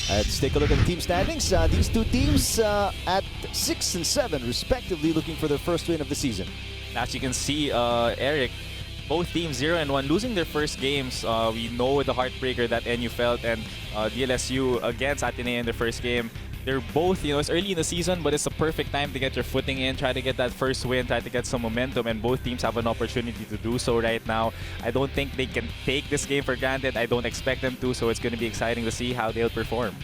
Let's take a look at the team standings. These two teams at 6 and 7, respectively, looking for their first win of the season. As you can see, Eric, both teams 0-1, losing their first games. We know the heartbreaker that NU felt, and DLSU against Ateneo in their first game. They're both, it's early in the season, but it's a perfect time to get your footing in, try to get that first win, try to get some momentum, and both teams have an opportunity to do so right now. I don't think they can take this game for granted. I don't expect them to, so it's going to be exciting to see how they'll perform.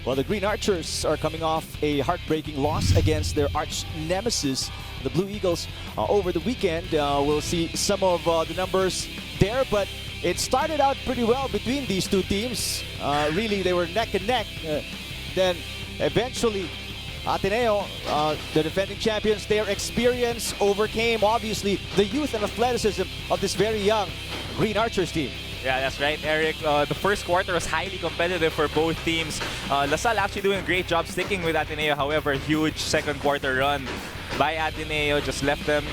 Well, the Green Archers are coming off a heartbreaking loss against their arch nemesis, the Blue Eagles, over the weekend. We'll see some of the numbers there, but it started out pretty well between these two teams. Really, they were neck and neck. Then eventually, Ateneo, the defending champions, their experience overcame, obviously, the youth and athleticism of this very young Green Archers team. Yeah, that's right, Eric. The first quarter was highly competitive for both teams. LaSalle actually doing a great job sticking with Ateneo. However, huge second quarter run by Ateneo just left them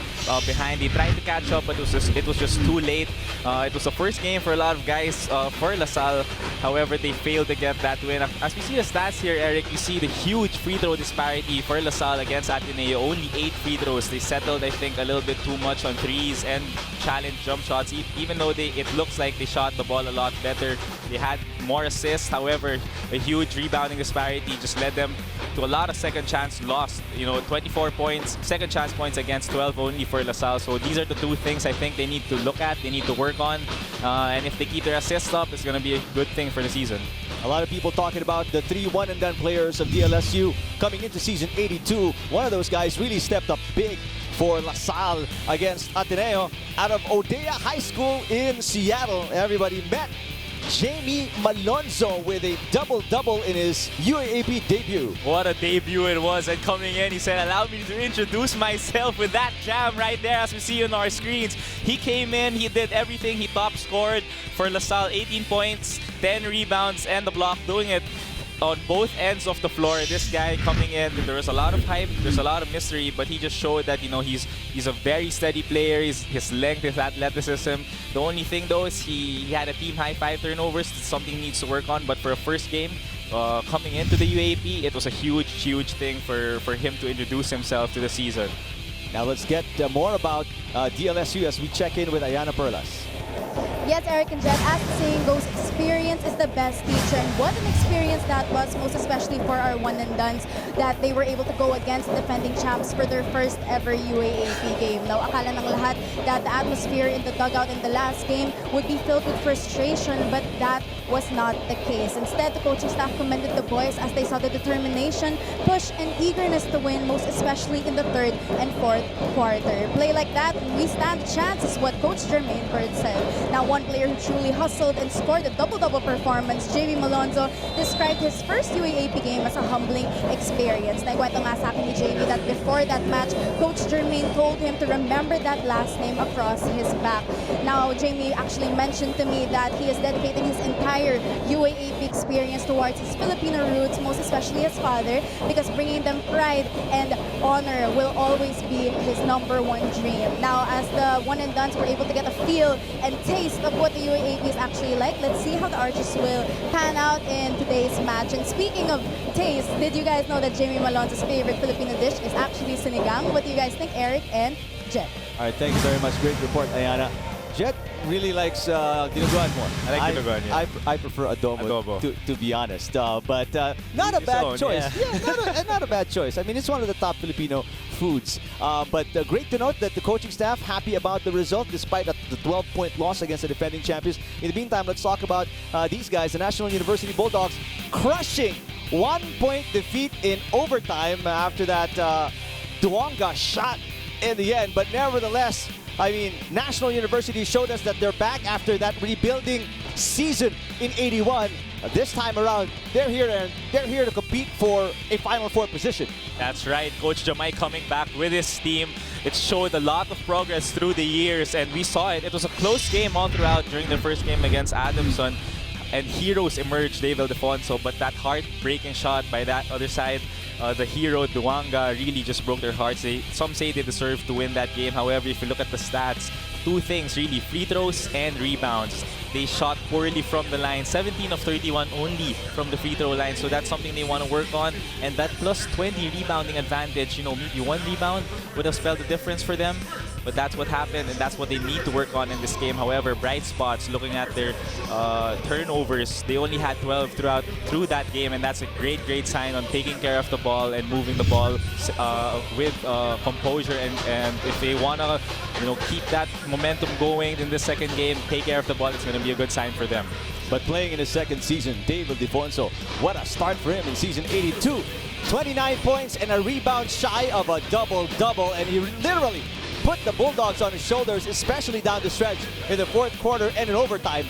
behind. They tried to catch up, but it was just too late. It was the first game for a lot of guys for LaSalle. However, they failed to get that win. As we see the stats here, Eric, you see the huge free throw disparity for LaSalle against Ateneo. Only 8 free throws. They settled, I think, a little bit too much on threes and challenge jump shots. Even though it looks like they shot the ball a lot better, they had more assists. However, a huge rebounding disparity just led them to a lot of second chance lost. 24 points, second chance points against 12 only for LaSalle. So these are the two things I think they need to look at, they need to work on. And if they keep their assists up, it's going to be a good thing for the season. A lot of people talking about the 3 one-and-done players of DLSU coming into season 82. One of those guys really stepped up big for LaSalle against Ateneo out of Odeya High School in Seattle. Everybody met Jamie Malonzo with a double-double in his UAAP debut. What a debut it was, and coming in, he said, allow me to introduce myself with that jam right there as we see on our screens. He came in, he did everything, he top scored for LaSalle, 18 points, 10 rebounds, and the block, doing it on both ends of the floor. This guy coming in, there was a lot of hype, there's a lot of mystery, but he just showed that he's a very steady player. His length, his athleticism. The only thing though is he had a team high 5 turnovers. It's something he needs to work on. But for a first game coming into the UAP, it was a huge thing for him to introduce himself to the season. Now let's get more about DLSU as we check in with Ayana Perlas. Yes, Eric and Jet, as the saying goes, experience is the best teacher. And what an experience that was, most especially for our one-and-dones, that they were able to go against the defending champs for their first ever UAAP game. Now, akala ng lahat that the atmosphere in the dugout in the last game would be filled with frustration, but that was not the case. Instead, the coaching staff commended the boys as they saw the determination, push, and eagerness to win, most especially in the third and fourth quarter. Play like that, we stand a chance, is what Coach Jermaine Bird said. Now, one player who truly hustled and scored a double-double performance, Jamie Malonzo, described his first UAAP game as a humbling experience. Naikwento nga sa akin ni Jamie that before that match, Coach Jermaine told him to remember that last name across his back. Now, Jamie actually mentioned to me that he is dedicating his entire UAAP experience towards his Filipino roots, most especially his father, because bringing them pride and honor will always be his #1 dream. Now, as the one-and-dones were able to get a feel and taste of what the UAAP is actually like, let's see how the Archers will pan out in today's match. And speaking of taste, did you guys know that Jamie Malonzo's favorite Filipino dish is actually sinigang? What do you guys think, Eric and Jet? All right, thank you very much. Great report, Ayana. Jet really likes dinuguan more. I like dinuguan, yeah. I prefer adobo. To be honest. But not a His bad own, choice. yeah. Not a bad choice. I mean, it's one of the top Filipino foods. But great to note that the coaching staff happy about the result despite the 12-point loss against the defending champions. In the meantime, let's talk about these guys, the National University Bulldogs, crushing 1-point defeat in overtime after that Duonga shot in the end. But nevertheless, I mean, National University showed us that they're back after that rebuilding season in 81. This time around, they're here to compete for a Final Four position. That's right, Coach Jamai coming back with his team. It showed a lot of progress through the years, and we saw it. It was a close game all throughout during the first game against Adamson. And heroes emerged, David Defonso, but that heartbreaking shot by that other side, the hero, Duanga, really just broke their hearts. Some say they deserve to win that game. However, if you look at the stats, two things really, free throws and rebounds. They shot poorly from the line, 17 of 31 only from the free throw line, so that's something they want to work on. And that plus 20 rebounding advantage, you know, maybe one rebound would have spelled the difference for them. But that's what happened, and that's what they need to work on in this game. However, bright spots, looking at their turnovers, they only had 12 through that game, and that's a great sign on taking care of the ball and moving the ball with composure. And if they want to, you know, keep that momentum going in the second game, take care of the ball, it's going to be a good sign for them. But playing in his second season, David Defonso, what a start for him in season 82. 29 points and a rebound shy of a double-double, and he literally put the Bulldogs on his shoulders, especially down the stretch in the fourth quarter and in overtime,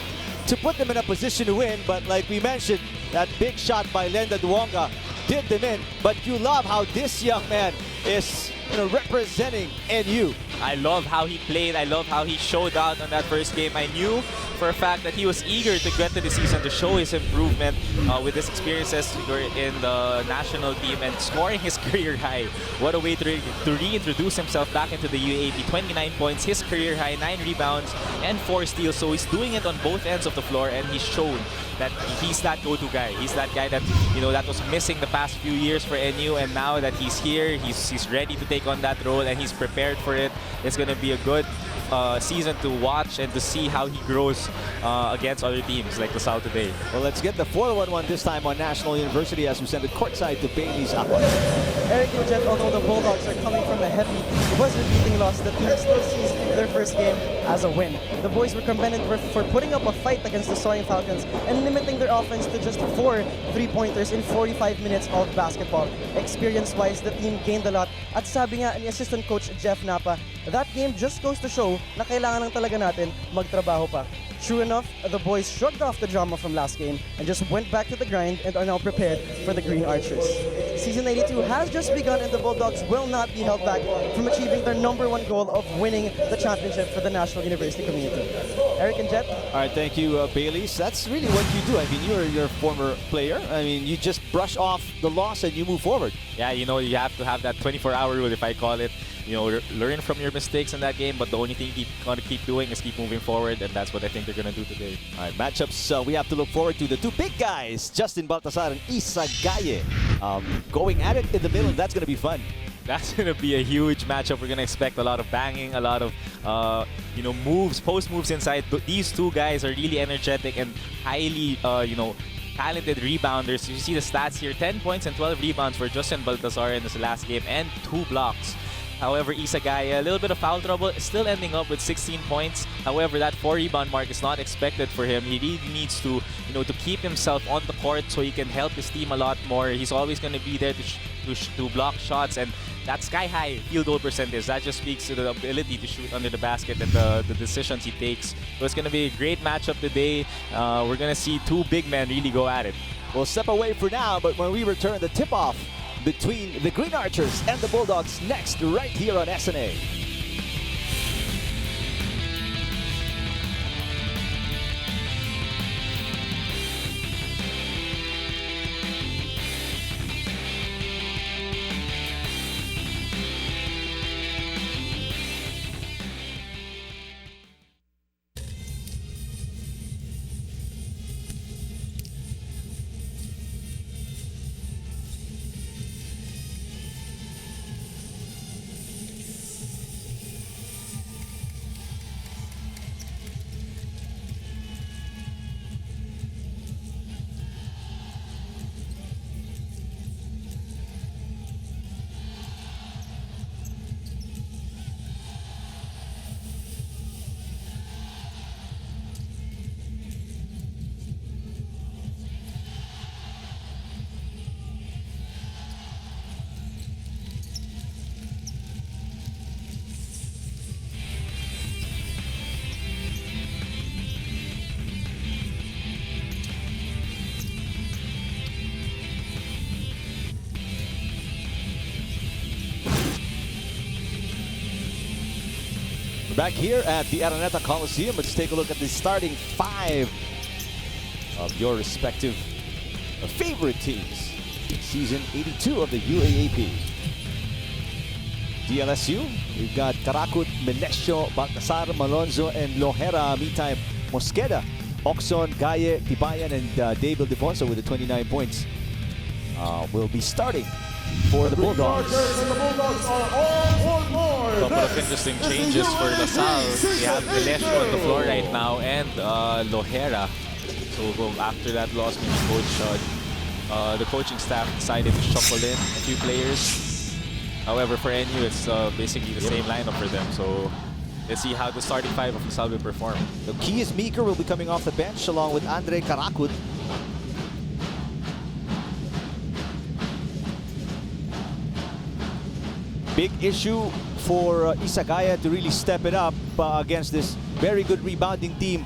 to put them in a position to win. But like we mentioned, that big shot by Lenda Duonga did them in. But you love how this young man is, you know, representing NU. I love how he played. I love how he showed out on that first game. I knew for a fact that he was eager to get to the season to show his improvement with his experiences in the national team and scoring his career high. What a way to reintroduce himself back into the UAAP. 29 points, his career high, 9 rebounds, and 4 steals. So he's doing it on both ends of the floor, and he's shown that he's that go-to guy. He's that guy that, you know, that was missing the past few years for NU, and now that he's here, he's ready to take on that role, and he's prepared for it. It's going to be a good season to watch and to see how he grows against other teams like LaSalle today. Well, let's get the 4-1-1 this time on National University as we send it courtside to Bailey's Aqua. Eric and Jet, although the Bulldogs are coming from a heavy, buzzer-beating loss, the team still sees their first game as a win. The boys were commended for putting up a fight against the Soaring Falcons and limiting their offense to just 4 3-pointers in 45 minutes of basketball. Experience-wise, the team gained a lot. At sabi nga ni assistant coach Jeff Napa, that game just goes to show na kailangan lang talaga natin magtrabaho pa. True enough, the boys shrugged off the drama from last game and just went back to the grind and are now prepared for the Green Archers. Season 82 has just begun and the Bulldogs will not be held back from achieving their #1 goal of winning the championship for the National University community. Eric and Jet? All right, thank you, Bailey's. That's really what you do. I mean, you're a former player. I mean, you just brush off the loss and you move forward. Yeah, you know, you have to have that 24-hour rule, if I call it. You know, learn from your mistakes in that game, but the only thing you got to keep doing is keep moving forward, and that's what I think they're going to do today. All right, matchups we have to look forward to. The two big guys, Justin Baltasar and Isa Gaye, going at it in the middle. That's going to be fun. That's going to be a huge matchup. We're going to expect a lot of banging, a lot of, you know, moves, post moves inside. These two guys are really energetic and highly, you know, talented rebounders. You see the stats here, 10 points and 12 rebounds for Justin Baltasar in this last game and 2 blocks. However, Isa Gaye, a little bit of foul trouble, still ending up with 16 points. However, that 4 rebound mark is not expected for him. He really needs to, you know, to keep himself on the court so he can help his team a lot more. He's always going to be there to block shots, and that sky-high field goal percentage, that just speaks to the ability to shoot under the basket and the decisions he takes. So it's going to be a great matchup today. We're going to see two big men really go at it. We'll step away for now, but when we return, the tip-off between the Green Archers and the Bulldogs next, right here on SNA. We're back here at the Araneta Coliseum. Let's take a look at the starting 5 of your respective favorite teams. Season 82 of the UAAP. DLSU, we've got Karakut, Melesio, Baltasar, Malonzo, and Lohera. Meantime, Mosqueda, Oxon, Gaye, Tibayan, and Dave Ildefonso with the 29 points will be starting for the Bulldogs. Couple of interesting changes for LaSalle. They have Melesio on the floor right now and Lohera. So after that loss, the coaching staff decided to shuffle in a few players. However, for NU, it's basically the same lineup for them. So let's see how the starting five of LaSalle will perform. The key is Meeker will be coming off the bench along with Andre Karakut. Big issue for Isagaya to really step it up against this very good rebounding team,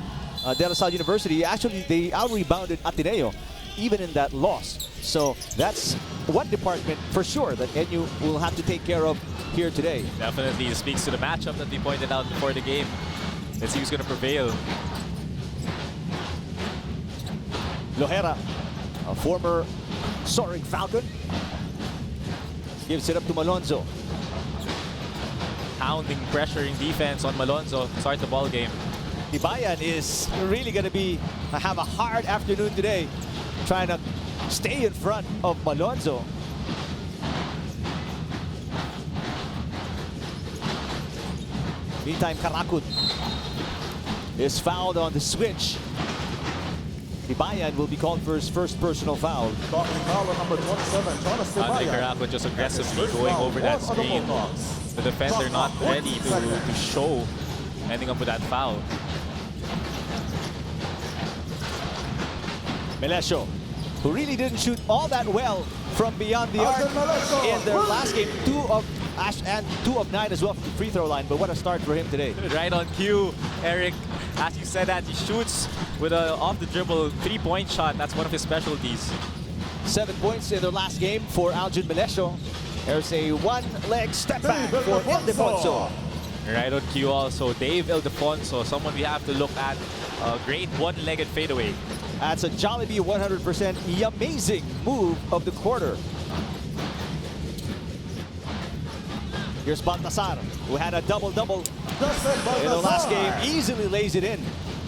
De La Salle University. Actually, they out-rebounded Ateneo even in that loss. So that's one department for sure that NU will have to take care of here today. Definitely, it speaks to the matchup that we pointed out before the game. Let's see who's going to prevail. Lohera, a former soaring Falcon, gives it up to Malonzo. Pounding, pressuring defense on Malonzo to start the ball game. Tibayan is really going to have a hard afternoon today, trying to stay in front of Malonzo. Meantime, Karakut is fouled on the switch. Tibayan will be called for his first personal foul. Andre Karakut just aggressively going over that screen. The defender not ready to show, ending up with that foul. Melesio, who really didn't shoot all that well from beyond the arc in their last game. 2 of 9 as well from the free throw line, but what a start for him today. Right on cue, Eric. As you said that, he shoots with a off-the-dribble 3-point shot. That's one of his specialties. 7 points in their last game for Aljun Melesio. There's a one-leg step back for Ildefonso. Right on cue also, Dave Ildefonso, someone we have to look at. A great one-legged fadeaway. That's a Jollibee 100% amazing move of the quarter. Here's Baltasar, who had a double-double in the last game. Easily lays it in.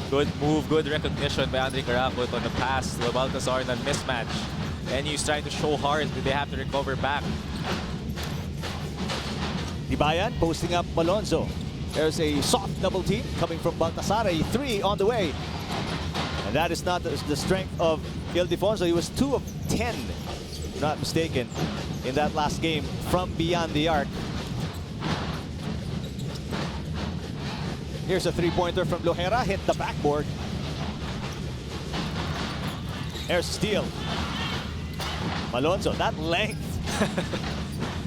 Good move, good recognition by Andre Karakut on the pass to Baltasar in a mismatch. And he's trying to show hard that they have to recover back. Tibayan posting up Malonzo. There's a soft double team coming from Baltasar. A 3 on the way. And that is not the strength of Ildefonso. He was 2 of 10, if I'm not mistaken, in that last game from beyond the arc. Here's a 3-pointer from Lohera, hit the backboard. There's a steal. Malonzo, that length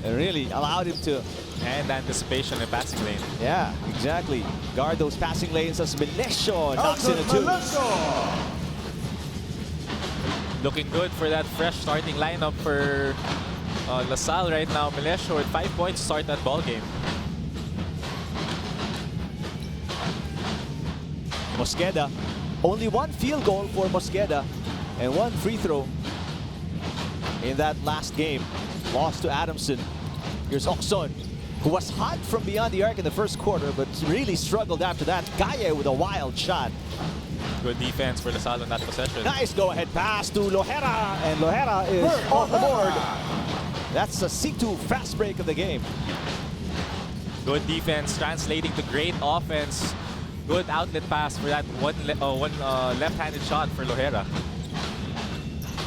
really allowed him to. And anticipation in passing lane. Yeah, exactly. Guard those passing lanes as Melesio knocks in a 2. Looking good for that fresh starting lineup for LaSalle right now. Melesio with 5 points to start that ball game. Mosqueda, only 1 field goal for Mosqueda and 1 free throw in that last game. Lost to Adamson. Here's Oxon, who was hot from beyond the arc in the first quarter, but really struggled after that. Gaye with a wild shot. Good defense for LaSalle on that possession. Nice go-ahead pass to Lohera, and Lohera is on the board. That's a C2 fast break of the game. Good defense translating to great offense. Good outlet pass for that one left-handed shot for Lohera.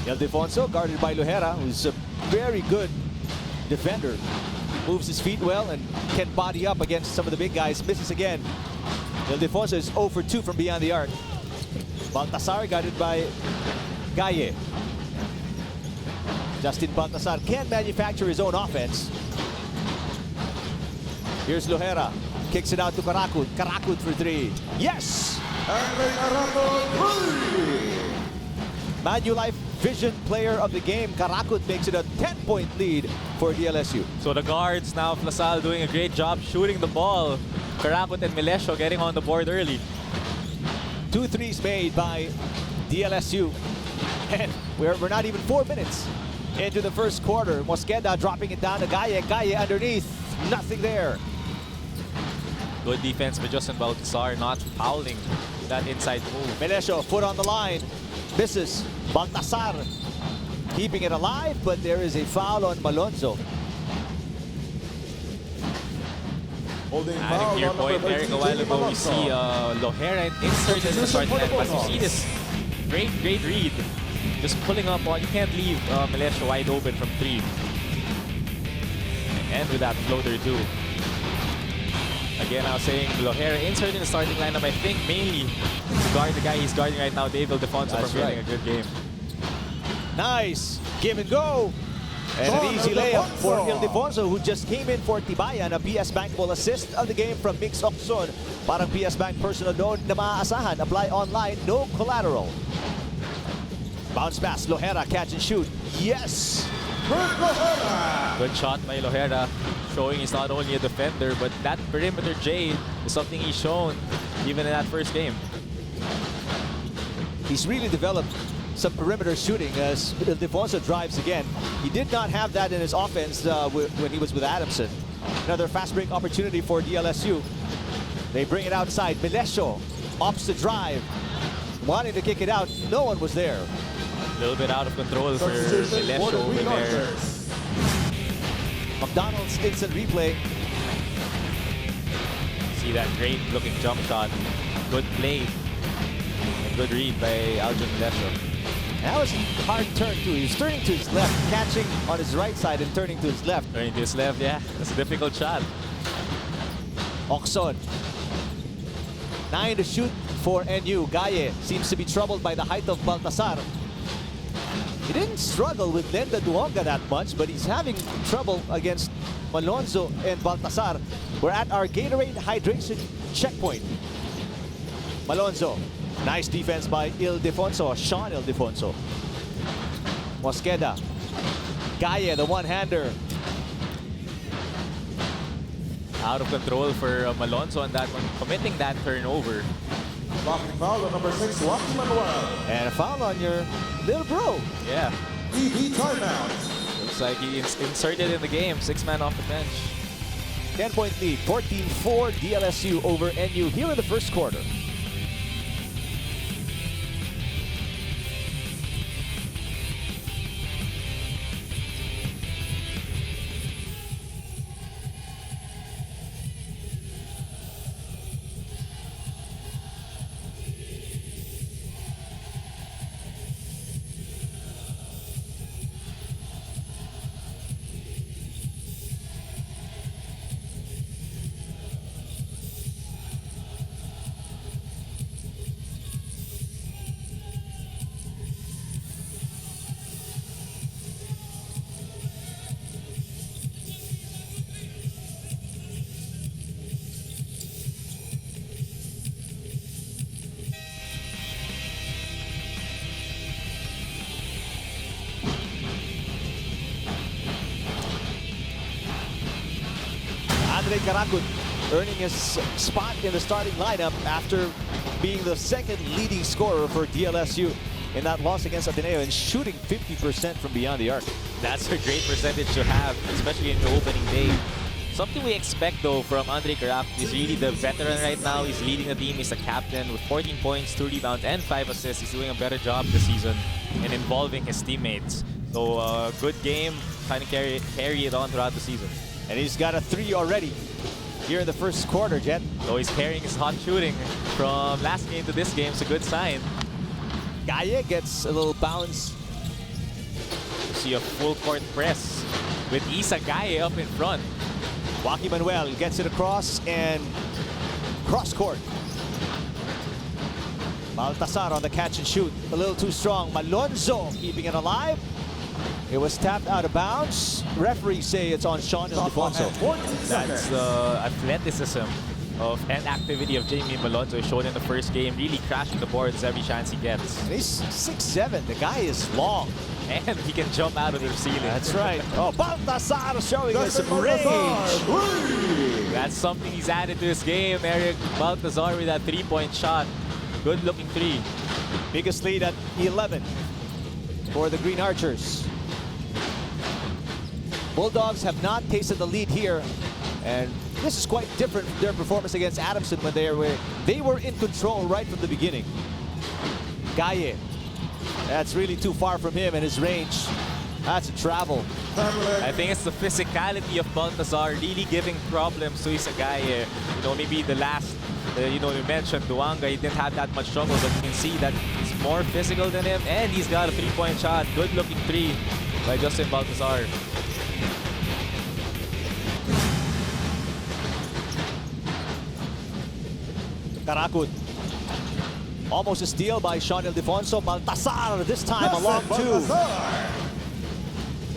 Ildefonso guarded by Lohera, who's a very good defender. Moves his feet well and can body up against some of the big guys. Misses again. Ildefonso is 0 for 2 from beyond the arc. Baltasar guarded by Gaye. Justin Baltasar can manufacture his own offense. Here's Lohera. Kicks it out to Karakut. Karakut for 3. Yes! Manulife Vision Player of the Game. Karakut makes it a 10-point lead for DLSU. So the guards now of LaSalle doing a great job shooting the ball. Karakut and Melesio getting on the board early. 2 threes made by DLSU. And we're not even 4 minutes into the first quarter. Mosqueda dropping it down to Gaye. Gaye underneath. Nothing there. Good defense by Justin Baltasar, not fouling that inside move. Melesio, foot on the line. Misses. Baltasar keeping it alive, but there is a foul on Malonzo. Adding to your point, Eric, a while ago, we see Lohera inserted in the starting line. But you see this great read. Just pulling up on, you can't leave Melesio wide open from 3. And with that floater too. Again, I was saying Lohera inserted in the starting lineup, I think mainly to guard the guy he's guarding right now, Dave Ildefonso, from getting a good game. Nice. Give and go. And an easy layup for Ildefonso, who just came in for Tibayan. A PS Bank will assist of the game from Mix Okson. Parang PS Bank personal loan na maaasahan. Apply online, no collateral. Bounce pass, Lohera, catch and shoot. Yes! Good shot by Lohera, showing he's not only a defender, but that perimeter J is something he's shown even in that first game. He's really developed some perimeter shooting as Ildefonso drives again. He did not have that in his offense when he was with Adamson. Another fast break opportunity for DLSU. They bring it outside. Melesio opts to drive. Wanting to kick it out. No one was there. A little bit out of control for Melesio over there. McDonald's instant replay. See that great looking jump shot. Good play. And good read by Aljon Melesio. That was a hard turn too. He was turning to his left, catching on his right side and turning to his left. Turning to his left, yeah. That's a difficult shot. Okson. 9 to shoot for NU. Gaye seems to be troubled by the height of Baltasar. He didn't struggle with Lenda Duonga that much, but he's having trouble against Malonzo and Baltasar. We're at our Gatorade hydration checkpoint. Malonzo. Nice defense by Ildefonso, Sean Ildefonso. Mosqueda. Gaye, the one-hander. Out of control for Malonzo on that one, committing that turnover. Blocking foul on number 6, Joaquin Manuel. And a foul on your little bro. Yeah. TV timeout. Looks like he inserted in the game, 6-man off the bench. 10-point lead, 14-4 DLSU over NU here in the first quarter. Andre Caracut earning his spot in the starting lineup after being the second leading scorer for DLSU in that loss against Ateneo and shooting 50% from beyond the arc. That's a great percentage to have, especially in the opening day. Something we expect though from Andre Caracut is really the veteran right now. He's leading the team, he's the captain with 14 points, 2 rebounds, and 5 assists. He's doing a better job this season in involving his teammates. So good game, trying to carry it on throughout the season. And he's got a 3 already here in the first quarter, Jet. So he's carrying his hot shooting from last game to this game. It's a good sign. Gaye gets a little bounce. You see a full court press with Isa Gaye up in front. Joaquin Manuel gets it across and cross court. Baltasar on the catch and shoot. A little too strong. Malonzo keeping it alive. It was tapped out of bounds. Referees say it's on Sean Ildefonso. That's the athleticism and activity of Jamie Malonzo shown in the first game, really crashing the boards every chance he gets. And he's 6'7". The guy is long. And he can jump out of the ceiling. That's right. Oh, Baltasar showing us some range. That's something he's added to his game, Eric. Baltasar with that 3-point shot. Good looking 3. Biggest lead at 11 for the Green Archers. Bulldogs have not tasted the lead here, and this is quite different from their performance against Adamson when they were in control right from the beginning. Gaye, that's really too far from him and his range. That's a travel. I think it's the physicality of Baltazar really giving problems to Isagaye. You know, maybe the last, you mentioned Duanga, he didn't have that much trouble, but you can see that he's more physical than him, and he's got a three-point shot. Good-looking three by Justin Baltazar. Karakut. Almost a steal by Sean Ildefonso. Baltazar this time along two.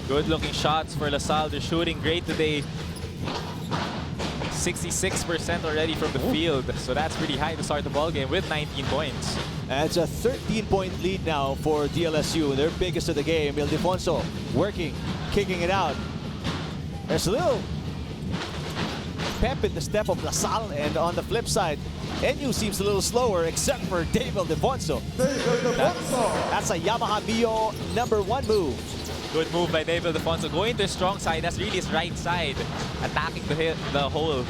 Good-looking shots for LaSalle. They're shooting great today. 66% already from the field. So that's pretty high to start the ball game with 19 points. And it's a 13-point lead now for DLSU. Their biggest of the game. Ildefonso working, kicking it out. There's a little pep in the step of LaSalle, and on the flip side, NU seems a little slower except for Dave Ildefonso. That's a Yamaha Mio #1 move. Good move by Dave Ildefonso. Going to his strong side, that's really his right side. Attacking the hole.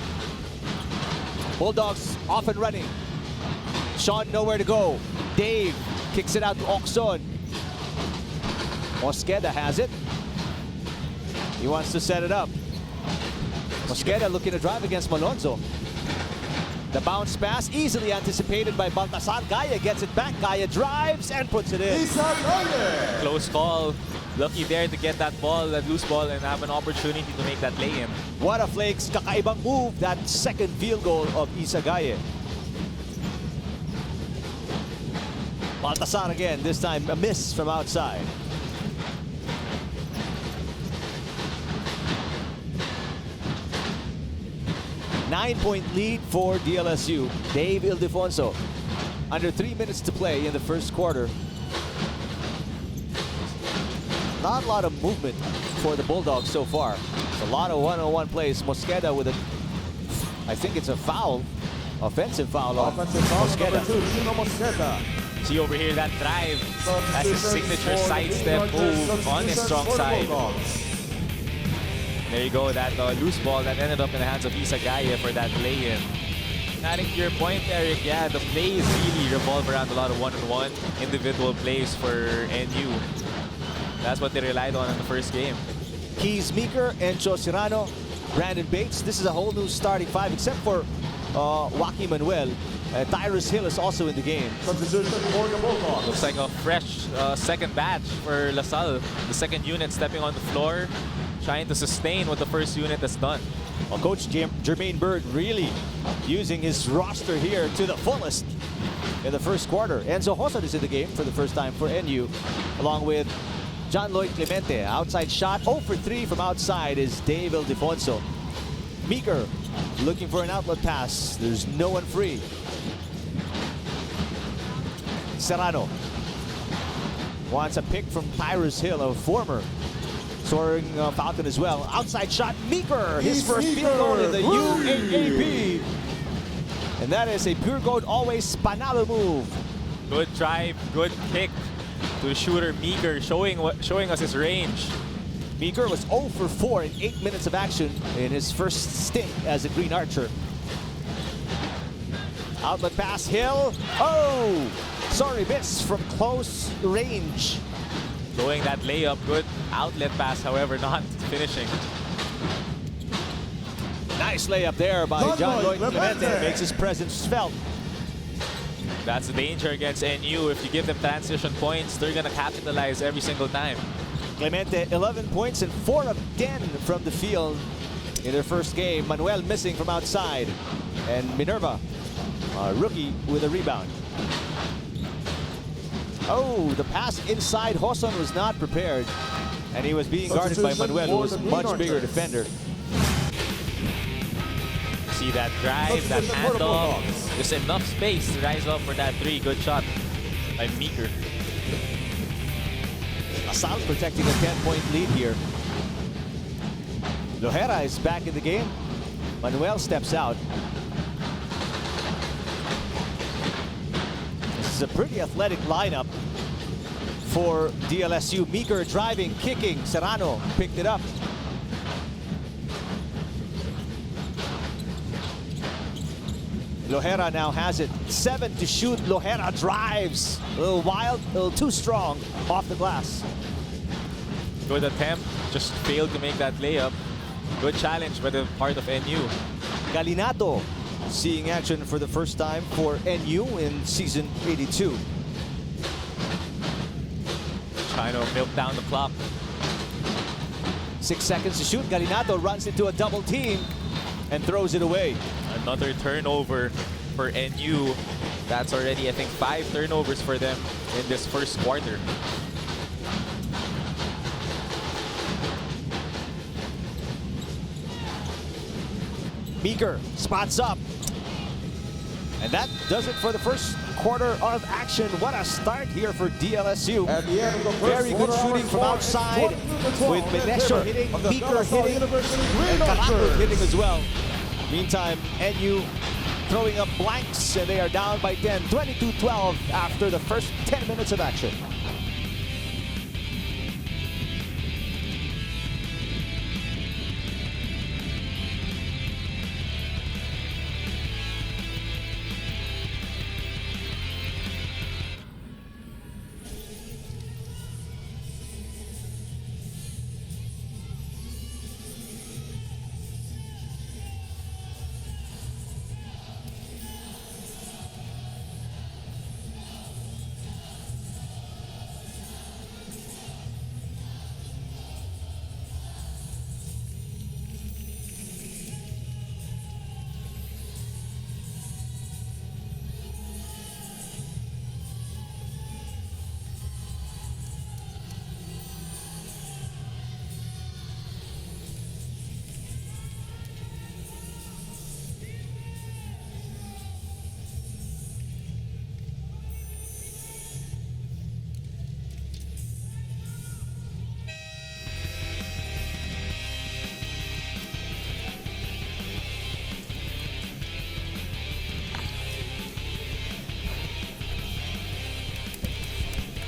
Bulldogs off and running. Sean nowhere to go. Dave kicks it out to Oxon. Mosqueda has it. He wants to set it up. Mosqueda looking to drive against Malonzo. The bounce pass easily anticipated by Baltazar. Gaye gets it back. Gaye drives and puts it in. Close call. Lucky there to get that ball, that loose ball, and have an opportunity to make that lay-in. What a flakes, kakaibang move, that second field goal of Isagaye. Baltazar again, this time a miss from outside. Nine-point lead for DLSU. Dave Ildefonso. Under 3 minutes to play in the first quarter. Not a lot of movement for the Bulldogs so far. It's a lot of one-on-one plays. Mosqueda with I think it's a foul. Offensive foul on Mosqueda. See over here that drive. That's his signature sidestep move on his strong side. There you go, that loose ball that ended up in the hands of Isagaye for that lay-in. Adding to your point, Eric, yeah, the plays really revolve around a lot of one-on-one individual plays for NU. That's what they relied on in the first game. Keys Meeker, Encho Serrano, Brandon Bates. This is a whole new starting five except for Joaquin Manuel. Tyrus Hill is also in the game. Looks like a fresh second batch for LaSalle. The second unit stepping on the floor, trying to sustain what the first unit has done. Well, Coach Jermaine Bird really using his roster here to the fullest in the first quarter. Enzo Hosan is in the game for the first time for NU, along with John Lloyd Clemente. Outside shot, 0 for 3 from outside is Dave Ildefonso. Meeker looking for an outlet pass. There's no one free. Serrano wants a pick from Tyrus Hill, a former soaring Falcon as well. Outside shot, Meeker, his first field goal in the UAAP. And that is a pure gold, always Panalo move. Good drive, good kick to shooter Meeker, showing us his range. Meeker was 0 for 4 in 8 minutes of action in his first stint as a Green Archer. Outlet pass, Hill. Oh! Sorry, miss from close range. Going that layup, good outlet pass, however, not finishing. Nice layup there by John Lloyd Clemente. Makes his presence felt. That's the danger against NU. If you give them transition points, they're going to capitalize every single time. Clemente, 11 points and 4 of 10 from the field in their first game. Manuel missing from outside. And Minerva, rookie, with a rebound. Oh, the pass inside. Hosan was not prepared. And he was being guarded by Manuel, who was a much bigger defender. See that drive, that handoff. There's enough space to rise up for that three. Good shot by Meeker. LaSalle protecting a 10-point lead here. Lohera is back in the game. Manuel steps out. This is a pretty athletic lineup for DLSU. Meeker driving, kicking. Serrano picked it up. Lohera now has it. 7 to shoot. Lohera drives. A little wild, a little too strong off the glass. Good attempt, just failed to make that layup. Good challenge by the part of NU. Galinato seeing action for the first time for NU in season 82. Trying to milk down the clock. 6 seconds to shoot. Galinato runs into a double team and throws it away. Another turnover for NU. That's already, I think, 5 turnovers for them in this first quarter. Meeker spots up. And that does it for the first quarter of action. What a start here for DLSU. At the end of the first Very good quarter, shooting from score outside, 22-12 with Menesio hitting, of the Meeker Nassau hitting, University and Green Calaco Archers. hitting as well. Meantime, NU throwing up blanks, and they are down by 10, 22-12 after the first 10 minutes of action.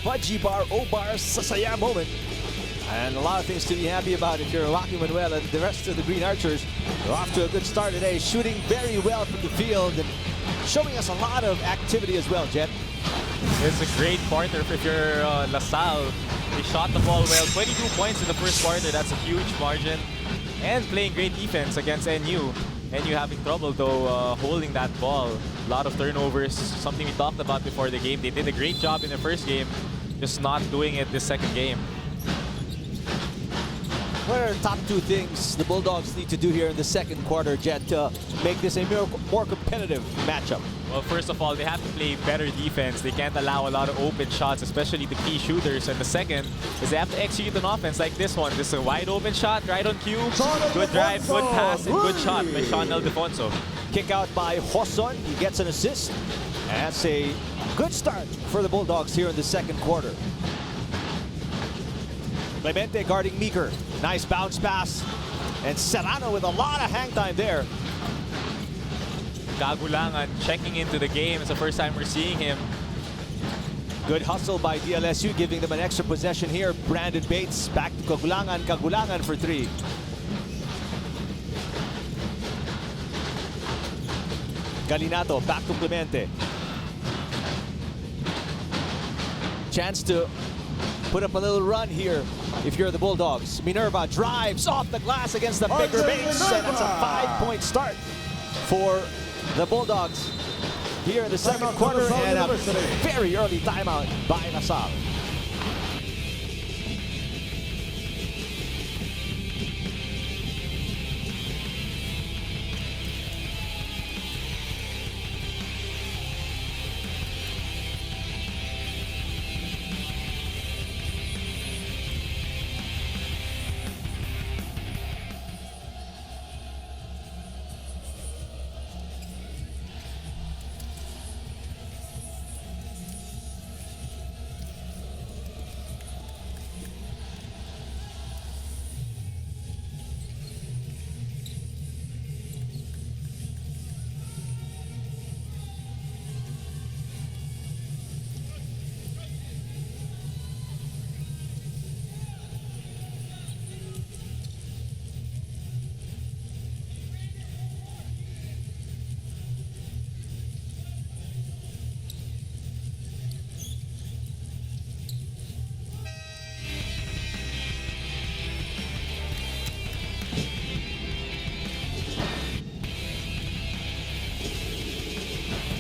Fudgy bar, O-bar, sasaya moment. And a lot of things to be happy about if you're Rocky Manuel and the rest of the Green Archers. They're off to a good start today, shooting very well from the field and showing us a lot of activity as well, Jet. It's a great quarter if you're LaSalle. They shot the ball well. 22 points in the first quarter. That's a huge margin. And playing great defense against NU. NU having trouble, though, holding that ball. A lot of turnovers, something we talked about before the game. They did a great job in the first game, just not doing it this second game. What are the top 2 things the Bulldogs need to do here in the second quarter, Jet, to make this a more competitive matchup? Well, first of all, they have to play better defense. They can't allow a lot of open shots, especially the key shooters. And the second is they have to execute an offense like this one. This is a wide open shot, right on cue. Good drive, good pass, and good shot by Sean Ildefonso. Kick out by Joson. He gets an assist. And that's a good start for the Bulldogs here in the second quarter. Clemente guarding Meeker. Nice bounce pass. And Serrano with a lot of hang time there. Kagulangan checking into the game. It's the first time we're seeing him. Good hustle by DLSU, giving them an extra possession here. Brandon Bates back to Kagulangan. Kagulangan for 3. Galinato back to Clemente. Chance to put up a little run here if you're the Bulldogs. Minerva drives off the glass against the bigger Bates, and that's a 5-point start for the Bulldogs here in the second quarter, and a very early timeout by LaSalle.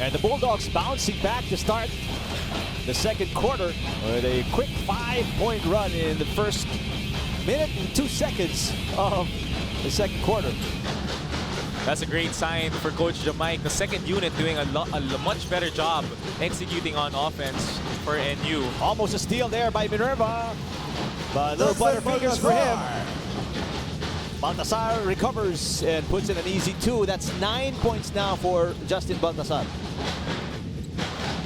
And the Bulldogs bouncing back to start the second quarter with a quick 5-point run in the first minute and 2 seconds of the second quarter. That's a great sign for Coach Jamaic. The second unit doing a much better job executing on offense for NU. Almost a steal there by Minerva, but little butterfingers for him. Baltasar recovers and puts in an easy 2. That's 9 points now for Justin Baltasar.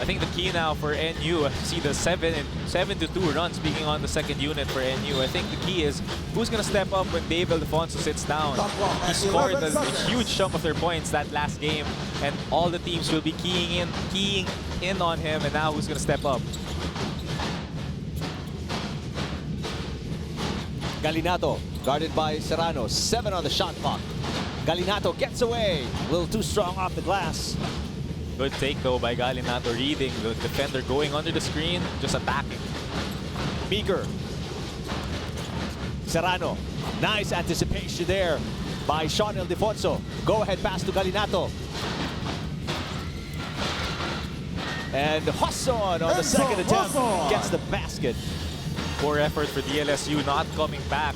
I think the key now for NU, see the 7-2 run, speaking on the second unit for NU. I think the key is who's going to step up when Dave Alfonso sits down. He scored a huge chunk of their points that last game, and all the teams will be keying in on him, and now who's going to step up? Galinato, guarded by Serrano. 7 on the shot clock. Galinato gets away. A little too strong off the glass. Good take though by Galinato, reading the defender going under the screen, just attacking. Meager. Serrano. Nice anticipation there by Sean Ildefonso. Go ahead pass to Galinato. And Hosson on the second attempt gets the basket. Poor effort for DLSU not coming back.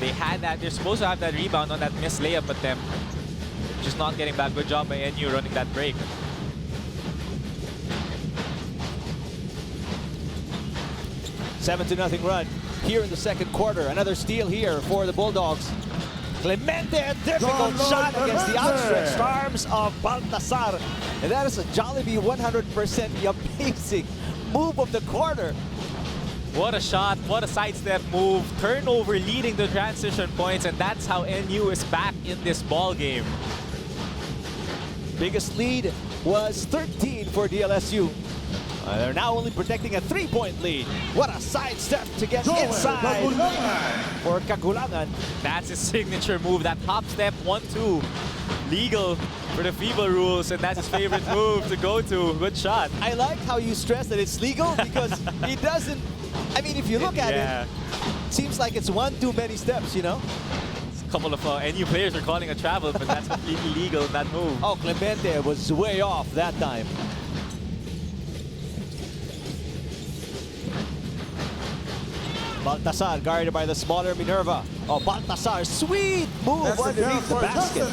They had that, they're supposed to have that rebound on that missed layup attempt. Just not getting back. Good job by NU running that break. 7-0 run here in the second quarter. Another steal here for the Bulldogs. Clemente, a difficult shot against the outstretched arms of Baltasar. And that is a Jollibee 100% amazing move of the quarter. What a shot, what a sidestep move. Turnover leading the transition points, and that's how NU is back in this ball game. Biggest lead was 13 for DLSU. They're now only protecting a 3-point lead. What a sidestep to get inside for Kagulangan. That's his signature move, that hop step 1-2. Legal for the FIBA rules, and that's his favorite move to go to. Good shot. I like how you stress that it's legal because he doesn't, I mean, if you look at it, seems like it's one too many steps, you know? A couple of NU players are calling a travel, but that's completely legal in that move. Oh, Clemente was way off that time. Baltasar guarded by the smaller Minerva. Oh, Baltasar, sweet move underneath the basket.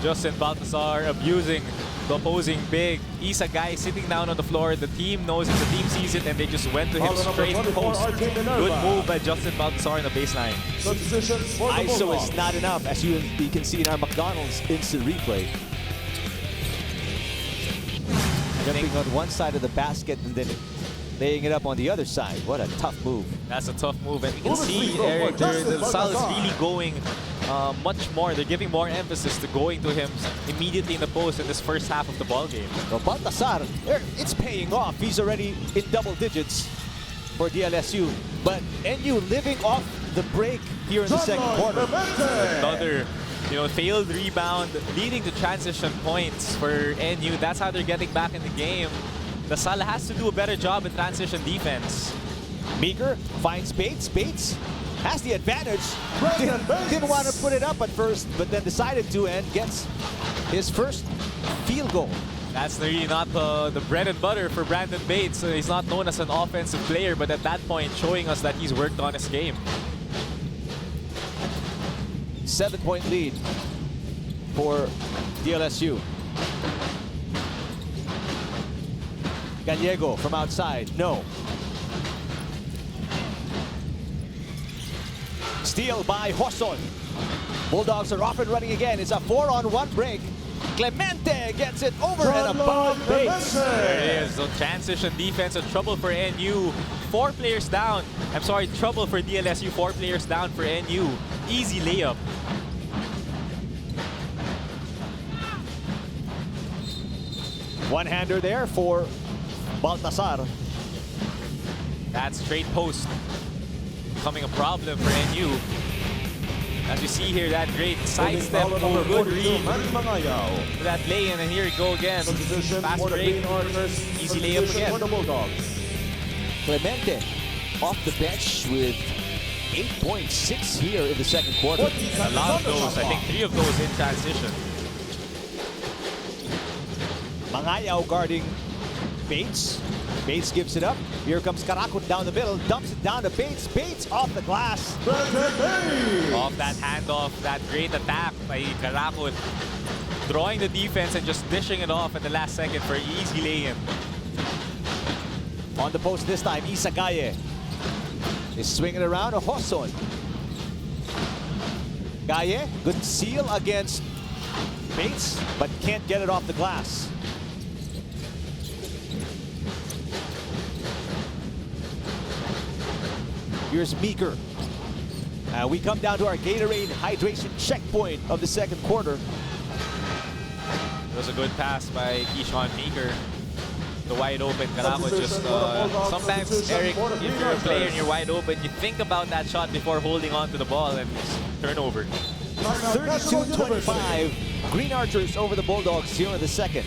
Justin Baltasar abusing the opposing big. He's a guy sitting down on the floor. The team knows it, the team sees it, and they just went to him straight post. Good move by Justin Baltasar in the baseline. ISO is not enough, as you can see in our McDonald's instant replay. Jumping on one side of the basket and then laying it up on the other side. What a tough move. That's a tough move, and you can see Eric, the LaSalle is really going much more. They're giving more emphasis to going to him immediately in the post in this first half of the ball game. Well, Baltasar, it's paying off. He's already in double digits for DLSU, but NU living off the break here in the second quarter. Another, failed rebound leading to transition points for NU. That's how they're getting back in the game. LaSalle has to do a better job in transition defense. Meager finds Bates. Bates has the advantage. Didn't want to put it up at first, but then decided to and gets his first field goal. That's really not the bread and butter for Brandon Bates. He's not known as an offensive player, but at that point showing us that he's worked on his game. 7-point lead for DLSU. Gallego from outside, no. Steal by Hosson. Bulldogs are off and running again. It's a 4-on-1 break. Clemente gets it over and above Bates. There it is. So transition defense, a trouble for NU. 4 players down. I'm sorry, trouble for DLSU. 4 players down for NU. Easy layup. One-hander there for Baltasar. That straight post becoming a problem for NU. As you see here, that great sidestep move, good read. That lay-in, and here we go again. Fast break, easy layup again. Clemente off the bench with 8.6 here in the second quarter. A lot of those, I think 3 of those in transition. Mangayaw guarding Bates. Bates gives it up. Here comes Karakot down the middle, dumps it down to Bates. Bates off the glass. Off that handoff, that great attack by Karakot. Drawing the defense and just dishing it off at the last second for an easy lay-in. On the post this time, Isagaye is swinging around. Hoson. Gaye, good seal against Bates, but can't get it off the glass. Here's Meeker. We come down to our Gatorade hydration checkpoint of the second quarter. It was a good pass by Keyshawn Meeker. The wide open Karakot just sometimes, Eric, if you're a player and you're wide open, you think about that shot before holding on to the ball and turnover. 32-25. Green Archers over the Bulldogs here in the second.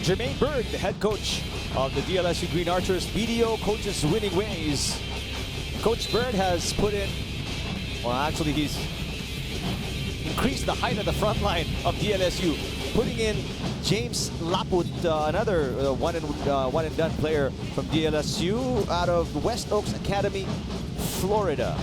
Jermaine Bird, the head coach of the DLSU Green Archers, video coaches winning ways. Coach Bird has put in, well, actually he's increased the height of the front line of DLSU, putting in James Laput, another one and done player from DLSU out of West Oaks Academy, Florida.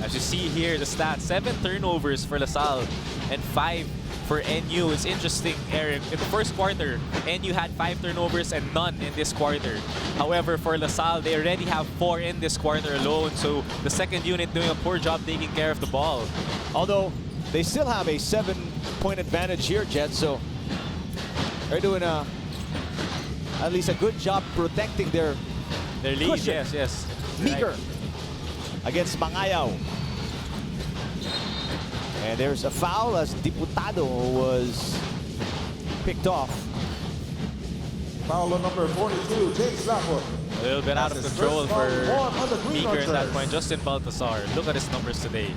As you see here, the stats, 7 turnovers for LaSalle and 5 for NU. It's interesting, Eric. In the first quarter, NU had 5 turnovers and none in this quarter. However, for LaSalle, they already have 4 in this quarter alone. So the second unit doing a poor job taking care of the ball. Although they still have a 7-point advantage here, Jet. So they're doing at least a good job protecting their lead. Cushion. Yes. Meeker Right. against Mangayaw. And there's a foul as Diputado was picked off. Foul on number 42, James Lapwood. A little bit out of That's his control first for foul on the Green Meeker at that Archers. point. Justin Baltazar, look at his numbers today.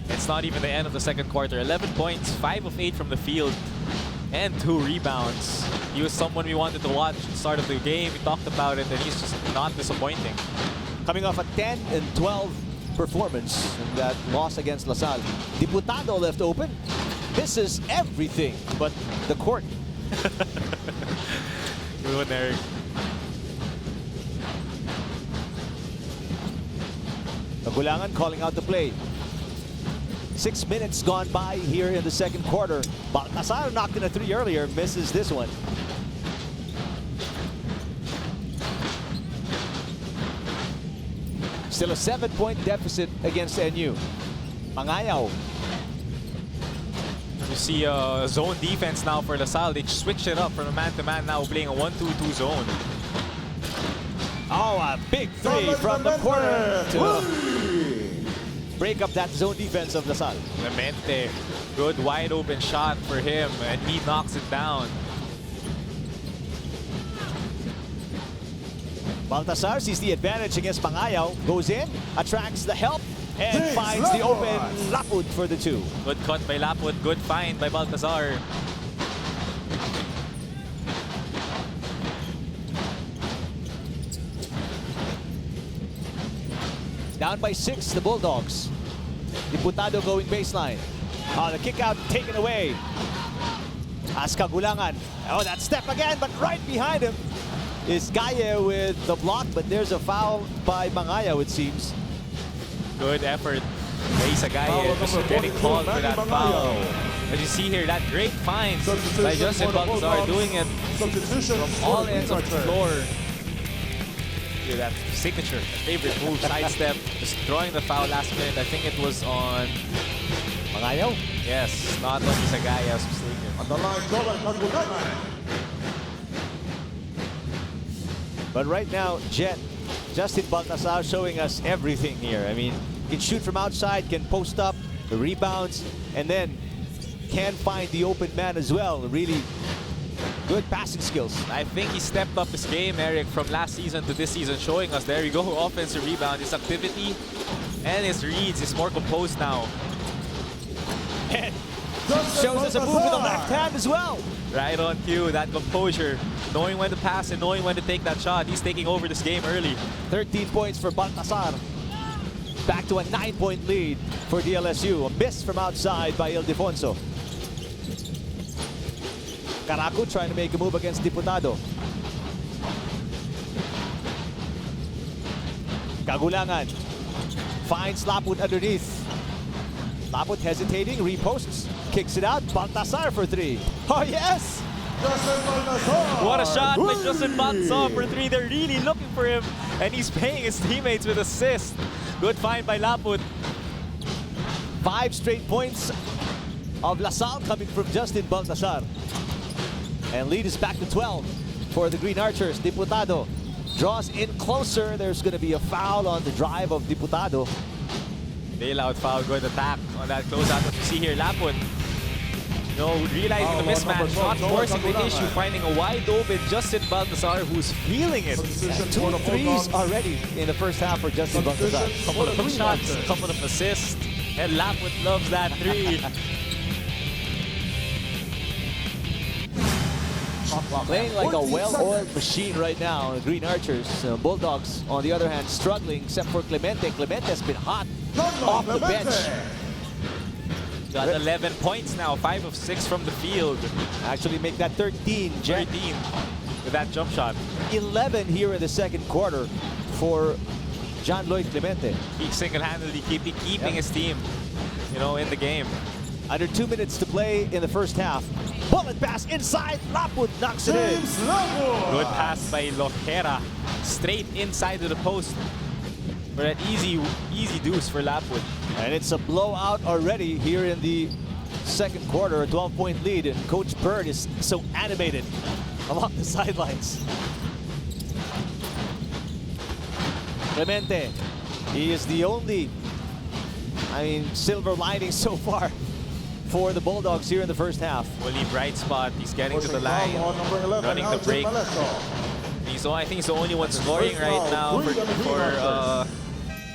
It's not even the end of the second quarter. 11 points, 5 of 8 from the field, and 2 rebounds. He was someone we wanted to watch at the start of the game. We talked about it, and he's just not disappointing. Coming off a 10 and 12 performance in that loss against LaSalle. Diputado left open. This is everything but the court. Good one, Eric. Nagulangan calling out the play. 6 minutes gone by here in the second quarter. Baltasar knocked in a 3 earlier, misses this one. Still a 7-point deficit against NU. Mangayaw. You see zone defense now for LaSalle. They switched it up from a man-to-man now, playing a 1-2-2 zone. Oh, a big 3 from the corner to break up that zone defense of LaSalle. Clemente, good wide open shot for him, and he knocks it down. Baltasar sees the advantage against Mangayaw, goes in, attracts the help, and James finds the Laput. open Laput for the 2. Good cut by Lapwood, good find by Baltazar. Down by 6, the Bulldogs. Diputado going baseline. The kick out taken away. As Kagulangan. Oh, that step again, but right behind him is Gaye with the block, but there's a foul by Mangayaw, it seems. Good effort. Isa Foul Gaye number just getting 42, called for that Manny foul. Mangayaw. As you see here, that great finds Substitution by Justin for the Baltazar, Bulldogs. doing it Substitution from for all the ends of the Green floor. Archers. Yeah, that signature, favorite move, sidestep, just drawing the foul last minute. I think it was on Mangayaw? yes, not on Isa Gaye, I was mistaken. On the line, Joel Kagulangan. But right now, Justin Baltazar showing us everything here. I mean, can shoot from outside, can post up, the rebounds, and then can find the open man as well. Really good passing skills. I think he stepped up his game, Eric, from last season to this season, showing us, there you go, offensive rebound, his activity and his reads is more composed now. And shows us a move with the left hand as well. Right on cue, that composure, knowing when to pass and knowing when to take that shot. He's taking over this game early. 13 points for Baltazar. Back to a 9-point lead for DLSU. A miss from outside by Ildefonso. Caracu trying to make a move against Diputado. Kagulangan finds Laput underneath. Laput hesitating, reposts, kicks it out. Baltazar for three. Oh yes! Justin Baltazar. What a shot by Whee! Justin Baltazar for three. They're really looking for him, and he's paying his teammates with assists. Good find by Laput. 5 straight points of LaSalle coming from Justin Baltazar. And lead is back to 12 for the Green Archers. Diputado draws in closer. There's going to be a foul on the drive of Diputado. Bailout foul, good attack on that closeout. What you see here, Laput, realizing the mismatch, not forcing the issue, finding a wide open Justin Baltazar who's feeling it. Substitution for 2 the threes Bulldogs. already in the first half for Justin Baltazar. Substitution Couple for the of Green shots, Archers. couple of assists, and Laput loves that three. Playing like a well-oiled machine right now. The Green Archers. Bulldogs, on the other hand, struggling except for Clemente. Clemente has been hot off the bench. Got 11 points now, 5 of 6 from the field. Actually make that 13, Jet. 13 with that jump shot. 11 here in the second quarter for John Lloyd Clemente. He's single-handedly keeping his team, in the game. Under 2 minutes to play in the first half. Bullet pass inside. Laput knocks it in. James Laput. Good pass by Lojera, straight inside of the post. For that easy deuce for Laput. And it's a blowout already here in the second quarter. A 12-point lead. And Coach Bird is so animated along the sidelines. Clemente, he is the only, silver lining so far for the Bulldogs here in the first half. Only bright spot. He's getting to the line, Foul on number 11, running the Alvin break. Malesso. I think he's the only one scoring right now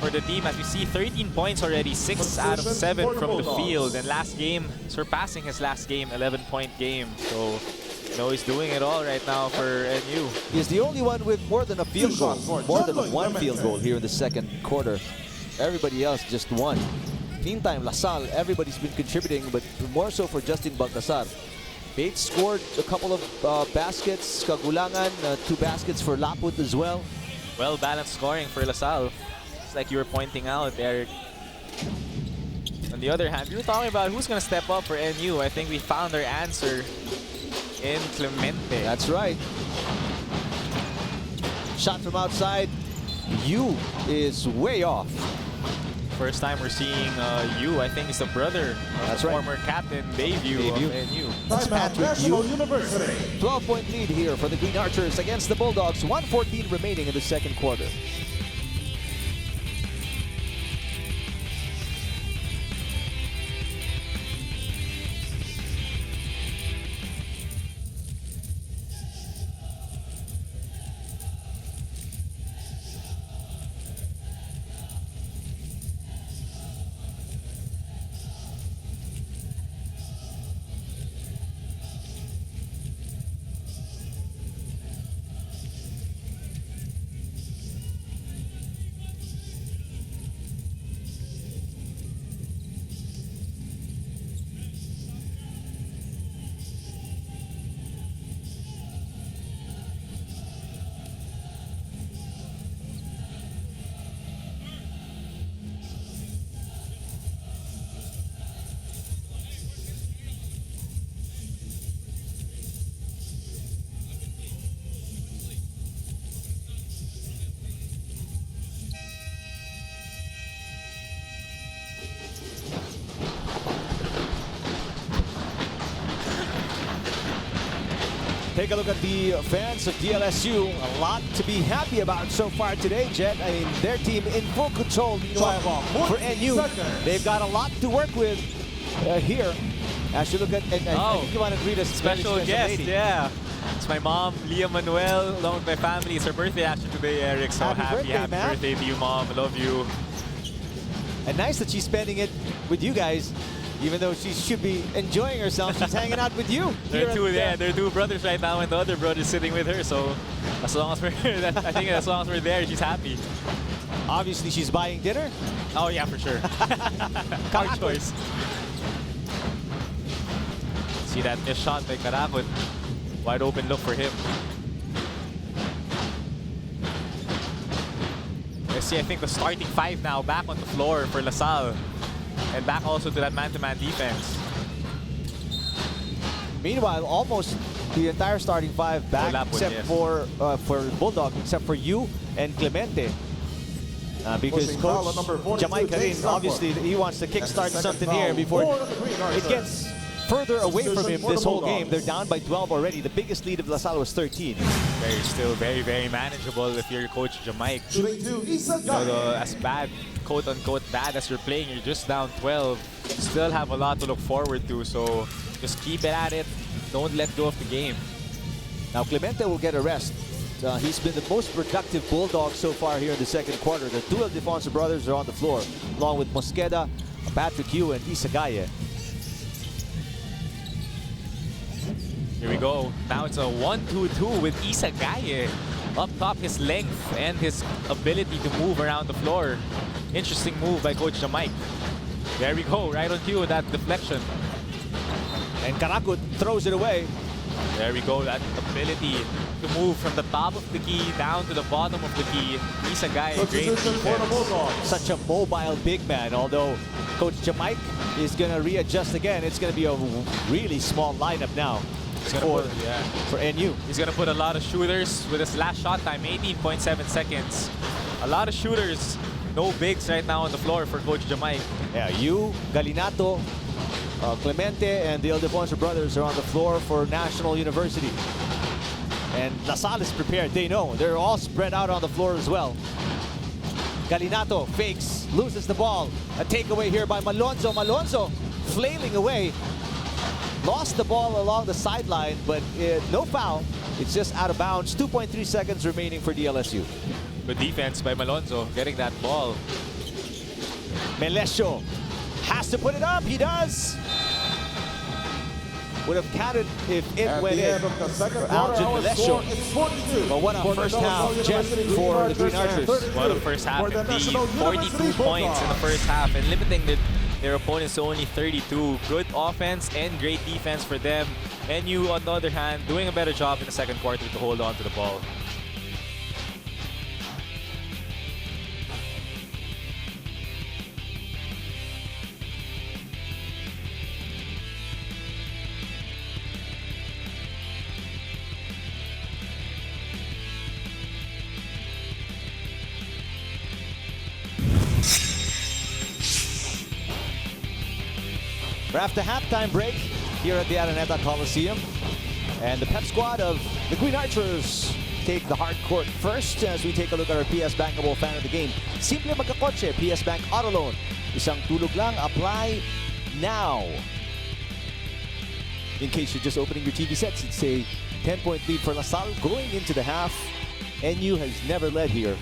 for the team. As we see, 13 points already, 6 out of 7 from the field. And last game, surpassing his last game, 11-point game. So, he's doing it all right now for NU. He's the only one with more than a field goal, more than one field goal here in the second quarter. Everybody else just one. Meantime, LaSalle, everybody's been contributing, but more so for Justin Baltazar. Bates scored a couple of baskets, Kagulangan, 2 baskets for Laput as well. Well-balanced scoring for LaSalle. It's like you were pointing out, Eric. On the other hand, we were talking about who's going to step up for NU. I think we found our answer in Clemente. That's right. Shot from outside. Yu is way off. First time we're seeing Yu. I think it's the brother of That's the right. former captain, Bayview of NU. That's Timeout, Patrick National Yu. University. 12-point lead here for the Green Archers against the Bulldogs. 1:14 remaining in the second quarter. Take a look at the fans of DLSU. A lot to be happy about so far today, Jet. I mean, their team in full control. Meanwhile, for NU, they've got a lot to work with here. As you look at, and I think you want to greet a special guest, lady. yeah. It's my mom, Leah Manuel, along with my family. It's her birthday actually today, Eric. So happy birthday to you, Mom. I love you. And nice that she's spending it with you guys. Even though she should be enjoying herself, she's hanging out with you. They're two brothers right now, and the other brother is sitting with her. So as long as we're, I think as long as we're there, she's happy. Obviously, she's buying dinner. Oh yeah, for sure. Hard choice. See that missed shot by Karakot. Wide open look for him. Let's see, I think the starting five now back on the floor for LaSalle. And back also to that man-to-man defense. Meanwhile, almost the entire starting five back, except for Bulldog, except for you and Clemente. Because Coach Jamaica, obviously, he wants to kickstart something here before it gets further away from him this whole game. They're down by 12 already. The biggest lead of LaSalle was 13. Still very, very manageable if you're Coach Jamaica. So as bad, quote-unquote bad as you're playing, you're just down 12. You still have a lot to look forward to, so just keep it at it. Don't let go of the game. Now Clemente will get a rest. He's been the most productive Bulldog so far here in the second quarter. The two Aldefonso brothers are on the floor, along with Mosqueda, Patrick Yu, and Isagaye. Here we go. Now it's a 1-2-2 with Isagaye up top, his length and his ability to move around the floor. Interesting move by Coach Jamaica. There we go, right on cue with that deflection. And Karakot throws it away. There we go, that ability to move from the top of the key down to the bottom of the key. Isagaye, great defense. Such a mobile big man, although Coach Jamaica is going to readjust again. It's going to be a really small lineup now. For NU. He's going to put a lot of shooters with his last shot time, 18.7 seconds. A lot of shooters, no bigs right now on the floor for Coach Jamaica. Yeah, you, Galinato, Clemente, and the Aldefonso brothers are on the floor for National University. And LaSalle is prepared, they know. They're all spread out on the floor as well. Galinato fakes, loses the ball. A takeaway here by Malonzo. Malonzo flailing away. Lost the ball along the sideline, but no foul. It's just out of bounds. 2.3 seconds remaining for DLSU. Good defense by Malonzo, getting that ball. Melesio has to put it up. He does. Would have counted if it went in for Algin Melesio. But what a first half, Jeff, for the Green Archers. What a first half indeed. 42 points in the first half and limiting their opponents to only 32. Good offense and great defense for them. NU, on the other hand, doing a better job in the second quarter to hold on to the ball. We're after halftime break here at the Araneta Coliseum. And the pep squad of the Green Archers take the hard court first as we take a look at our PS Bankable fan of the game. Simple magkakotse, PS Bank Auto Loan. Isang tulog lang, apply now. In case you're just opening your TV sets, it's a 10-point lead for LaSalle going into the half. NU has never led here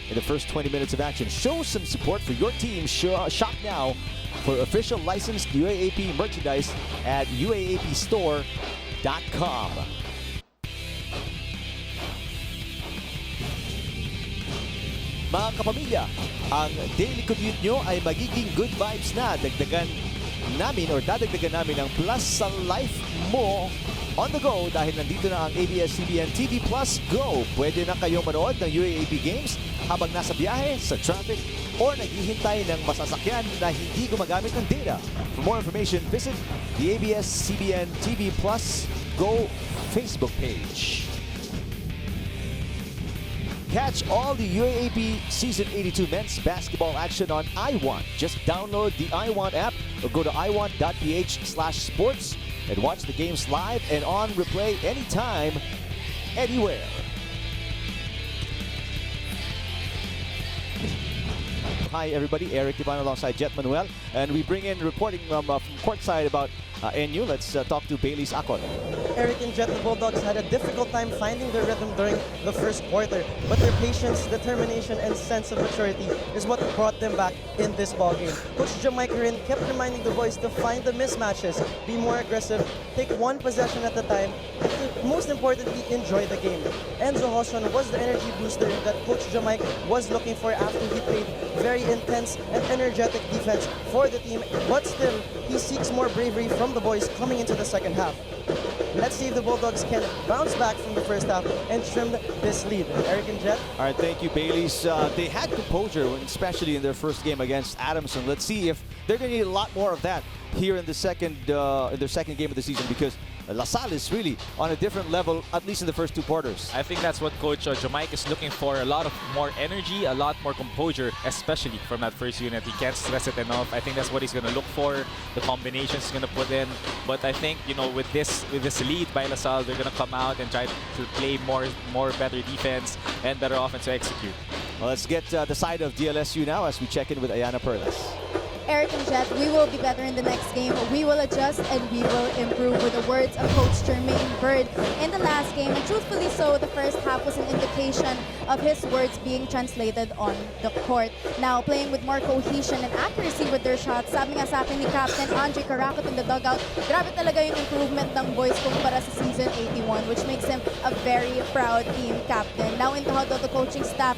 in the first 20 minutes of action. Show some support for your team. Shop now for official licensed UAAP merchandise at uaapstore.com. Mga kapamilya, ang daily commute nyo ay magiging good vibes na. Dadagdagan namin ang plus sa life mo on the go dahil nandito na ang ABS-CBN TV Plus Go. Pwede na kayong manood ng UAAP games habang nasa biyahe, sa traffic, or naghihintay ng masasakyan na hindi gumagamit ng data. For more information, visit the ABS-CBN TV Plus Go Facebook page. Catch all the UAAP Season 82 men's basketball action on iWant. Just download the iWant app or go to iwant.ph/sports and watch the games live and on replay anytime, anywhere. Hi everybody, Eric Divine alongside Jet Manuel, and we bring in reporting from courtside about NU. Let's talk to Bailey's Akon. Eric and Jet, the Bulldogs had a difficult time finding their rhythm during the first quarter, but their patience, determination, and sense of maturity is what brought them back in this ballgame. Coach Jamaica Rin kept reminding the boys to find the mismatches, be more aggressive, take one possession at a time, and to, most importantly, enjoy the game. Enzo Hoshon was the energy booster that Coach Jamaica was looking for after he played very intense and energetic defense for the team, but still, he seeks more bravery from the boys coming into the second half. Let's see if the Bulldogs can bounce back from the first half and trim this lead. Eric and Jet. All right, thank you, Bailey's. They had composure, especially in their first game against Adamson. Let's see if they're going to need a lot more of that here in the second in their second game of the season, because LaSalle is really on a different level, at least in the first two quarters. I think that's what Coach Jamaica is looking for, a lot of more energy, a lot more composure, especially from that first unit. He can't stress it enough. I think that's what he's going to look for, the combinations he's going to put in. But I think, you know, with this lead by LaSalle, they're going to come out and try to play more better defense and better offense to execute. Well, let's get the side of DLSU now as we check in with Ayana Perlas. Eric and Jet, we will be better in the next game. We will adjust and we will improve, were the words of Coach Jermaine Bird in the last game. And truthfully so, the first half was an indication of his words being translated on the court. Now, playing with more cohesion and accuracy with their shots, sabi nga sa akin ni Captain Andre Caracot in the dugout, grabe talaga yung improvement ng boys kumpara sa season 81, which makes him a very proud team captain. Now, in the huddle, the coaching staff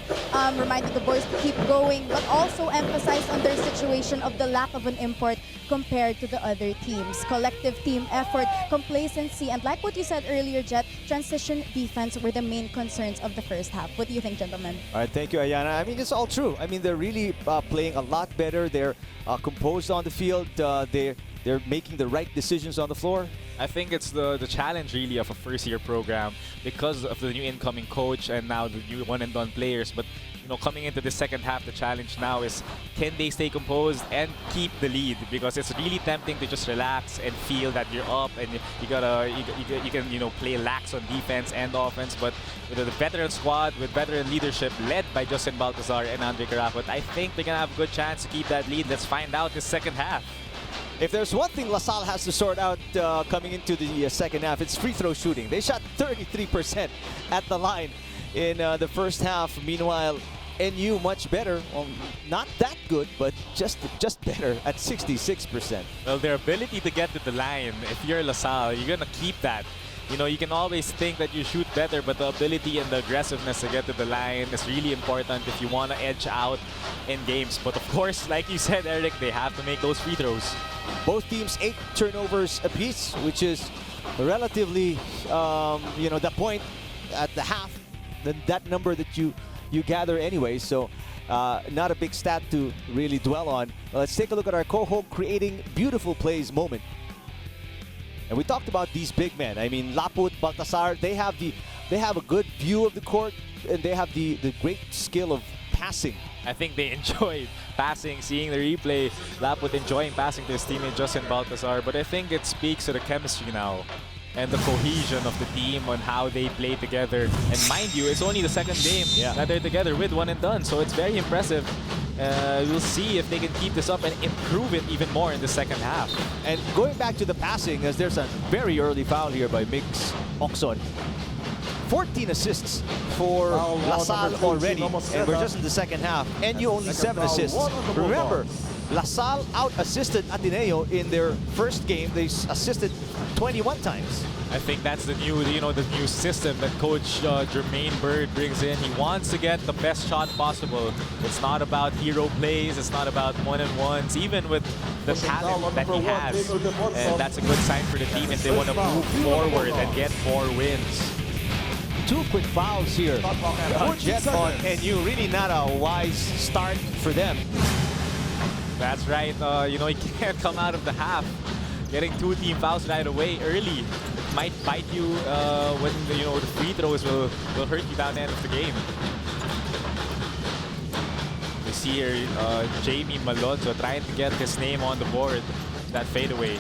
reminded the boys to keep going, but also emphasized on their situation of the lack of an import compared to the other teams. Collective team effort, complacency, and like what you said earlier, Jet, transition defense were the main concerns of the first half. What do you think, gentlemen? All right, thank you, Ayana. I mean, it's all true. I mean, they're really playing a lot better. They're composed on the field. They're making the right decisions on the floor. I think it's the challenge really of a first-year program because of the new incoming coach and now the new one-and-done players. But you know, coming into the second half, the challenge now is can they stay composed and keep the lead, because it's really tempting to just relax and feel that you're up and you can, you know, play lax on defense and offense. But with the veteran squad, with veteran leadership led by Justin Baltazar and Andre Caracot, I think they're gonna have a good chance to keep that lead. Let's find out this second half. If there's one thing LaSalle has to sort out coming into the second half, it's free throw shooting. They shot 33% at the line in the first half. Meanwhile, NU much better. Well, not that good, but just better at 66%. Well, their ability to get to the line, if you're LaSalle, you're going to keep that. You know, you can always think that you shoot better, but the ability and the aggressiveness to get to the line is really important if you want to edge out in games. But of course, like you said, Eric, they have to make those free throws. Both teams 8 turnovers apiece, which is relatively, you know, the point at the half, that number that you gather anyway. So not a big stat to really dwell on. Let's take a look at our co-home creating beautiful plays moment. And we talked about these big men. I mean, Laput, Baltasar, they have a good view of the court, and they have the great skill of passing. I think they enjoyed passing, seeing the replay. Laput enjoying passing to his teammate Justin Baltazar. But I think it speaks to the chemistry now and the cohesion of the team on how they play together. And mind you, it's only the second game that they're together with one and done. So it's very impressive. We'll see if they can keep this up and improve it even more in the second half. And going back to the passing, as there's a very early foul here by Mix Oxon. 14 assists for LaSalle already, and we're just in the second half. NU only 7 assists. Remember, LaSalle out-assisted Ateneo in their first game. They assisted 21 times. I think that's the new, the new system that Coach Jermaine Bird brings in. He wants to get the best shot possible. It's not about hero plays. It's not about one-on-ones, even with the talent that he has. And that's a good sign for the team if they want to move forward and get more wins. 2 quick fouls here. Jet on NU, really not a wise start for them. That's right. You can't come out of the half getting 2 team fouls right away early. It might bite you when the free throws will hurt you down the end of the game. You see here Jamie Malonzo trying to get his name on the board. That fadeaway.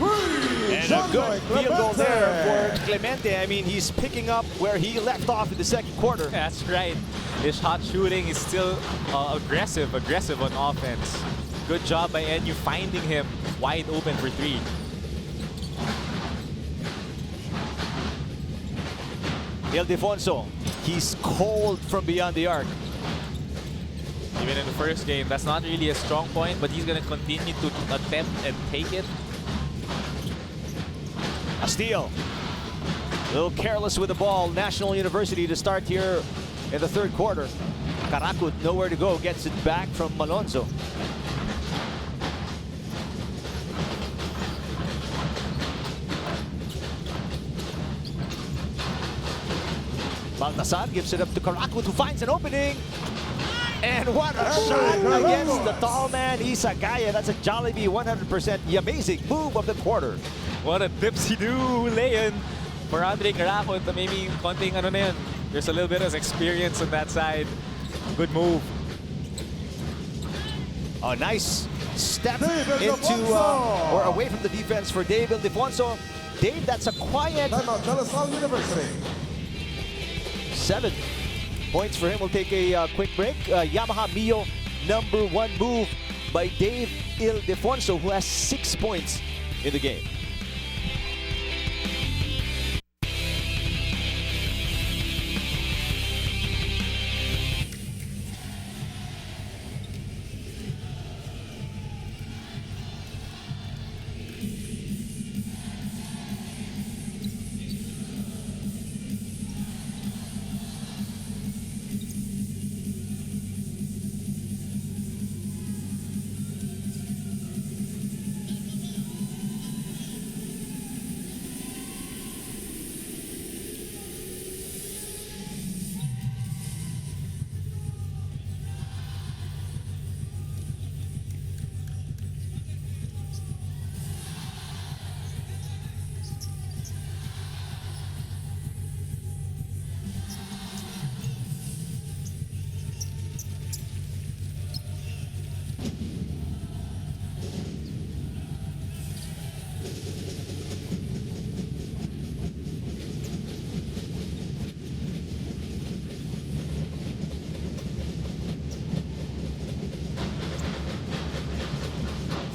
And a good field goal there for Clemente. I mean, he's picking up where he left off in the second quarter. That's right. His shot shooting is still aggressive on offense. Good job by NU finding him wide open for three. Ildefonso, he's cold from beyond the arc. Even in the first game, that's not really a strong point, but he's going to continue to attempt and take it. A steal. A little careless with the ball. National University to start here in the third quarter. Karakut nowhere to go. Gets it back from Malonzo. Baltasar gives it up to Karakut, who finds an opening. And what a shot against the tall man, Isagaya. That's a Jollibee 100% amazing move of the quarter. What a dipsy-do lay-in for Andre Karakut. Maybe konting ano na yan. There's a little bit of experience on that side. Good move. A nice step into or away from the defense for Dave Ildefonso. Dave, that's a quiet Timeout, De La Salle University. 7 points for him. We'll take a quick break. Yamaha Mio, #1 move by Dave Ildefonso, who has 6 points in the game.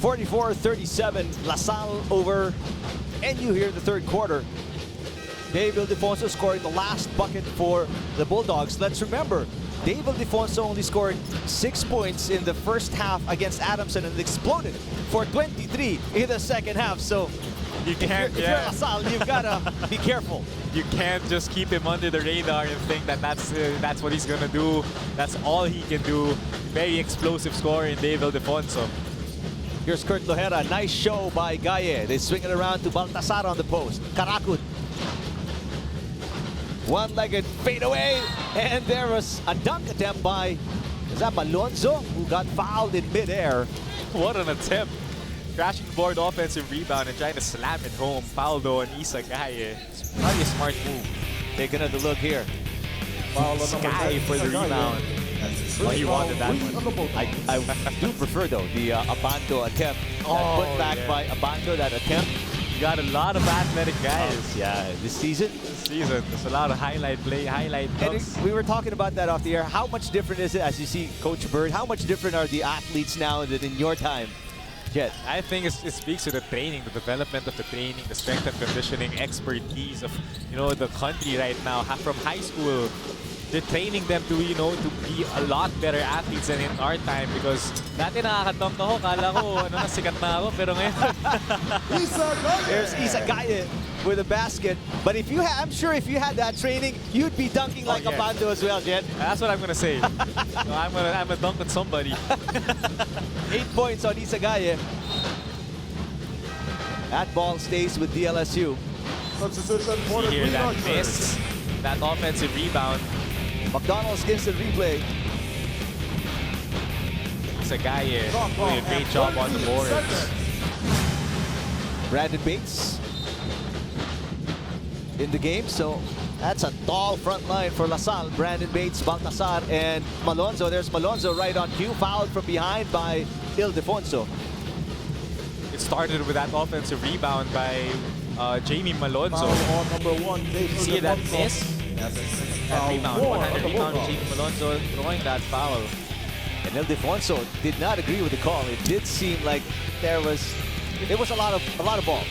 (44-37), LaSalle over NU here in the third quarter. Dave Ildefonso scoring the last bucket for the Bulldogs. Let's remember, Dave Ildefonso only scored 6 points in the first half against Adamson and exploded for 23 in the second half. So You can't, if you're LaSalle, you've got to be careful. You can't just keep him under the radar and think that that's what he's going to do. That's all he can do. Very explosive scorer in Dave Ildefonso. Here's Kurt Lohera. Nice show by Gaye. They swing it around to Baltasar on the post. Karakut. One-legged fade away. And there was a dunk attempt by, is that Malonzo, who got fouled in midair. What an attempt. Crashing the board offensive rebound and trying to slam it home. Faldo and Isagaya. Probably a smart move. Take another look here. Sky for the rebound. Oh, he wanted that one. I do prefer, though, the Abando attempt. That put back by Abando, that attempt. You got a lot of athletic guys. Yeah, this season. There's a lot of highlight dunks. We were talking about that off the air. How much different is it, as you see Coach Bird, how much different are the athletes now than in your time, Jet? I think it speaks to the training, the development of the training, the strength and conditioning expertise of the country right now. From high school, they're training them to to be a lot better athletes than in our time, because dati nakakadunk ako, kala ko sikat na ako, pero ngayon there's Isagaya with a basket. But if you I'm sure if you had that training, you'd be dunking like Abando as well, Jet. That's what I'm gonna say. So I'm gonna dunk on somebody. 8 points on Isagaya. That ball stays with DLSU. Substitution for the See here Green that Archers. miss, that offensive rebound. McDonald's instant replay. Isagaya doing a great job on the boards. Brandon Bates in the game, so that's a tall front line for LaSalle. Brandon Bates, Baltasar, and Malonzo. There's Malonzo right on cue, fouled from behind by Ildefonso. it started with that offensive rebound by Jamie Malonzo. Foul on number 1, Dave See that Ildefonso. miss? That rebound, one-handed rebound, Jamie Malonzo throwing that foul. And Ildefonso did not agree with the call. It did seem like it was a lot of ball.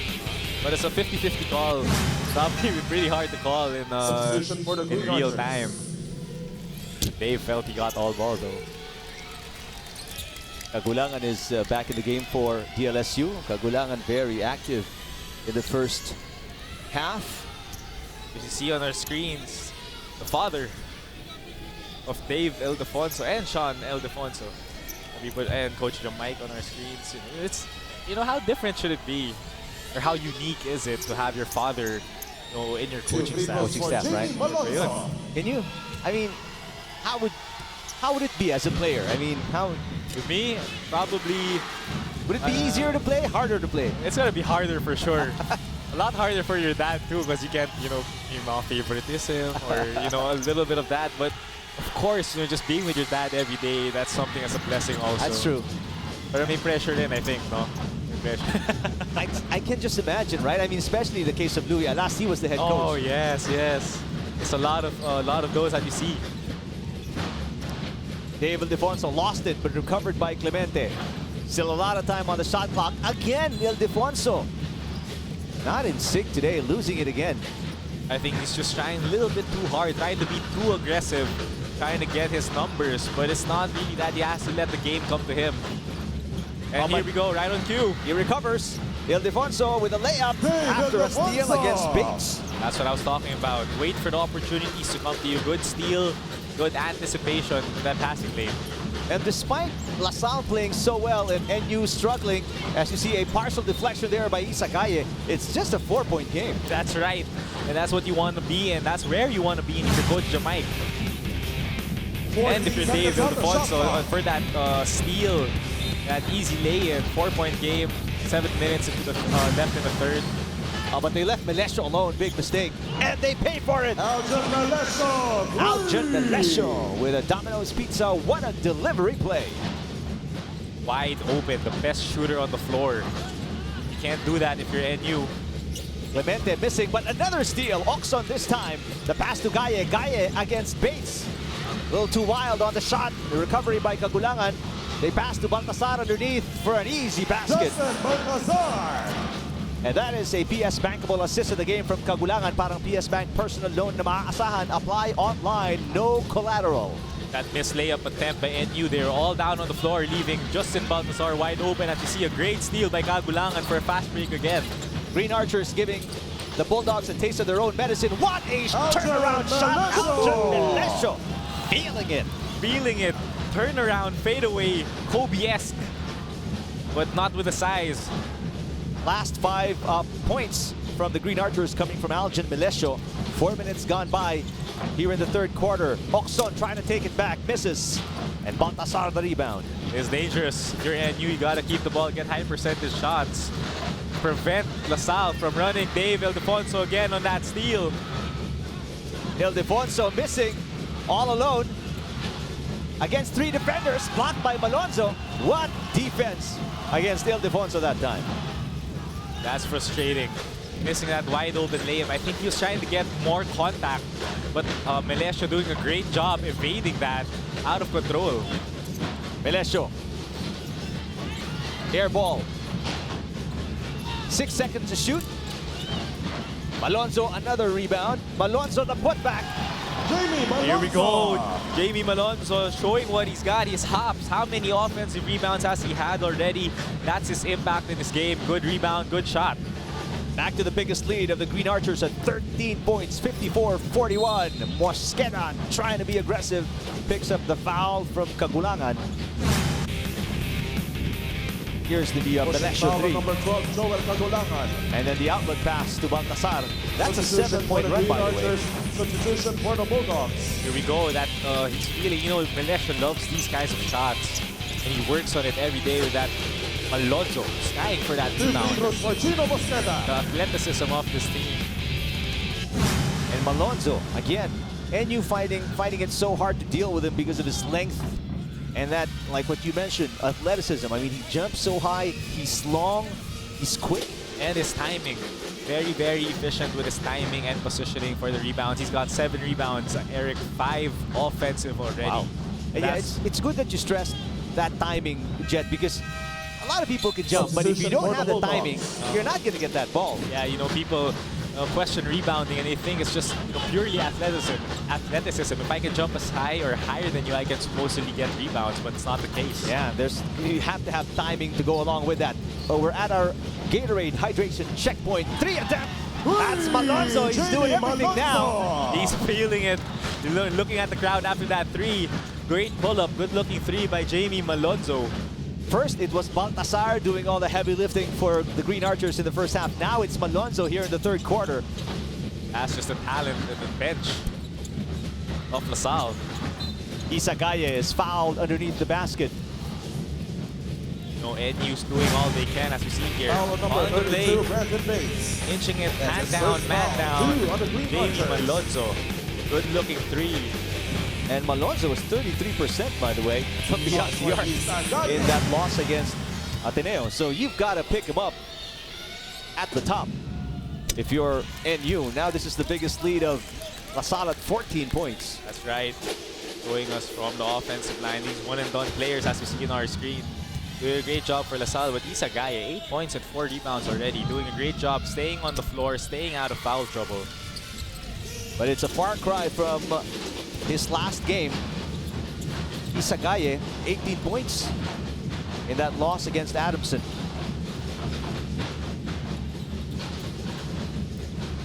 But it's a 50-50 call. Probably pretty hard to call in Substitution for the in Green real Archers. time. Dave felt he got all ball though. Kagulangan is back in the game for DLSU. Kagulangan very active in the first half. As you see on our screens, the father of Dave Ildefonso and Sean Ildefonso. And Coach Mike on our screens. It's, how different should it be? Or how unique is it to have your father in your coaching staff? Coaching staff, right? Malonzo. Can you? I mean, how would it be as a player? I mean, how With me, probably would it be easier to play, harder to play? it's gonna be harder for sure. A lot harder for your dad too, because you can't, favoritism or a little bit of that. But of course, just being with your dad every day, that's something as a blessing also. That's true. But may pressure din, I think, no? May pressure. I can just imagine, right? I mean, especially in the case of Louis. Last he was the head Oh coach. yes. It's a lot of those that you see. Dave Ildefonso lost it, but recovered by Clemente. Still a lot of time on the shot clock. Again, Ildefonso. Not in sync today, losing it again. I think he's just trying a little bit too hard, trying to be too aggressive, trying to get his numbers, but it's not really that. He has to let the game come to him. And here we go, right on cue. He recovers. Ildefonso with a layup after a steal Ildefonso. against Bates. That's what I was talking about. Wait for the opportunities to come to you. Good steal, good anticipation in that passing lane. And despite LaSalle playing so well and NU struggling, as you see a partial deflection there by Isakaye, it's just a 4-point game. That's right. And that's what you want to be, and that's where you want to be if you're Coach Jamike. And if you're Dave Ildefonso for that steal, that easy lay-in, 4-point game, 7 minutes into the left in the third. But they left Melesio alone, big mistake. And they pay for it. Aljan Melesio. Aljan Melesio with a Domino's Pizza. What a delivery play. Wide open, the best shooter on the floor. You can't do that if you're NU. Clemente missing, but another steal. Oxon this time. The pass to Gaye. Gaye against Bates. A little too wild on the shot. The recovery by Kagulangan. They pass to Baltasar underneath for an easy basket. Justin Balcazar. And that is a PS Bankable assist of the game from Kagulangan. Parang PS Bank personal loan na maaasahan. Apply online, no collateral. That missed layup attempt by NU. They're all down on the floor, leaving Justin Baltasar wide open. And you see a great steal by Kagulangan for a fast break again. Green Archers giving the Bulldogs a taste of their own medicine. What a turnaround shot! Melesio. Melesio feeling it. Feeling it. Turnaround, fadeaway, Kobe-esque. But not with the size. Last 5 points from the Green Archers coming from Aljan Melesio. 4 minutes gone by here in the third quarter. Oxon trying to take it back, misses. And Baltasar the rebound. It's dangerous. If you're NU, you gotta keep the ball, get high percentage shots. Prevent LaSalle from running. Dave Ildefonso again on that steal. Ildefonso missing all alone against 3 defenders, blocked by Malonzo. What defense against Ildefonso that time. That's frustrating. Missing that wide open layup. I think he was trying to get more contact, but Melesio doing a great job evading that out of control. Melesio. Air ball. 6 seconds to shoot. Malonzo another rebound. Malonzo the putback. Jamie Malonzo. Here we go. Jamie Malonzo showing what he's got. His hops. How many offensive rebounds has he had already? That's his impact in this game. Good rebound, good shot. Back to the biggest lead of the Green Archers at 13 points, 54-41. Mosqueda trying to be aggressive. Picks up the foul from Kagulangan. Here's the Melesio Foul on 3. number 12, Joel Kagulangan. And then the outlet pass to Baltasar. That's a Substitution 7-point for run, Green by the way. Archers. Substitution for the Bulldogs. Here we go. That he's feeling, Melesio loves these kinds of shots. And he works on it every day with that Malonzo skying for that 2 rebound. free throws for Gino Mosqueda. The athleticism of this team. And Malonzo, again, NU fighting it so hard to deal with him because of his length and that, like what you mentioned, athleticism. I mean, he jumps so high, he's long, He's quick. And his timing. Very, very efficient with his timing and positioning for the rebounds. He's got 7 rebounds. Eric, 5 offensive already. Wow. And yeah, it's good that you stress that timing, Jet, because a lot of people can jump, but if you don't have the timing, you're not going to get that ball. Yeah, you know, people question rebounding and they think it's just purely athleticism. If I can jump as high or higher than you, I can supposedly get rebounds, but it's not the case. Yeah, you have to have timing to go along with that. But we're at our Gatorade hydration checkpoint. 3 attempt. That's Malonzo. He's doing everything now. He's feeling it. Looking at the crowd after that 3. Great pull-up. Good-looking 3 by Jamie Malonzo. First, it was Baltasar doing all the heavy lifting for the Green Archers in the first half. Now it's Malonzo here in the third quarter. That's just the talent at the bench of LaSalle. Isagaye is fouled underneath the basket. You know, NU's doing all they can, as we see here. Foul number On the 32, lane, Brandon Bates. inching it, hand his down, first man foul. down. 2 on the Green Jamie Archers. Malonzo. Good-looking 3. And Malonzo was 33%, by the way, from beyond the arc in that loss against Ateneo. So you've got to pick him up at the top if you're NU. Now this is the biggest lead of LaSalle at 14 points. That's right. Showing us from the offensive line. These one-and-done players, as we see on our screen. Doing a great job for LaSalle with Isagaye. 8 points and 4 rebounds already. Doing a great job staying on the floor, staying out of foul trouble. But it's a far cry from his last game. Isagaye, 18 points in that loss against Adamson.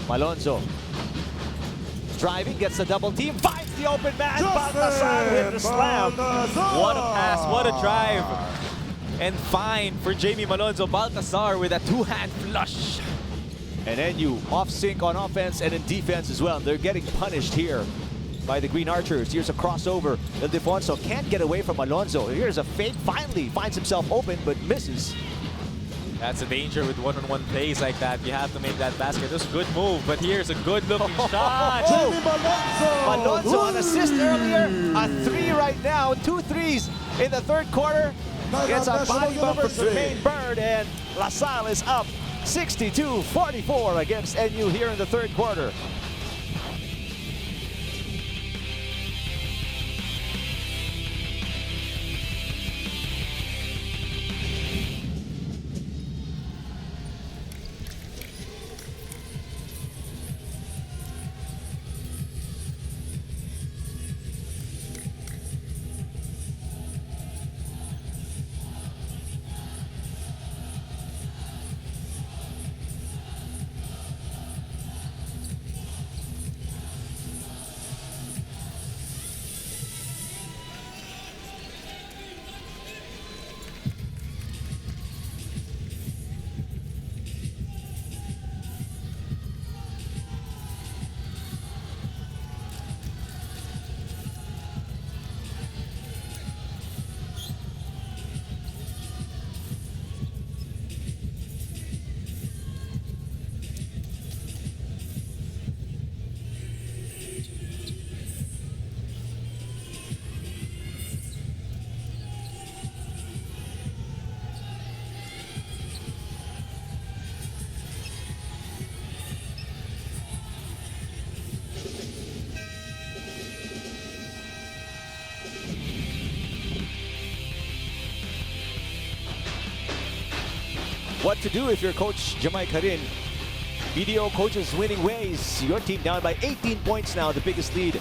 Malonzo driving, gets the double team, finds the open man. Baltasar with the slam. What a pass, what a drive. And fine for Jamie Malonzo. Baltasar with a 2-hand flush. And NU off sync on offense and in defense as well. They're getting punished here by the Green Archers. Here's a crossover. Ildefonso can't get away from Alonso. Here's a fake. Finally finds himself open but misses. That's a danger with one-on-one plays like that. You have to make that basket. This is a good move, but here's a good-looking shot. Jamie Malonzo. Malonzo an assist earlier. A 3 right now. 2 threes in the third quarter. Gets a body bump from Jermaine Bird, and LaSalle is up 62-44 against NU here in the third quarter. What to do if you're Coach Jamai Karin? BDO coaches winning ways. Your team down by 18 points now, the biggest lead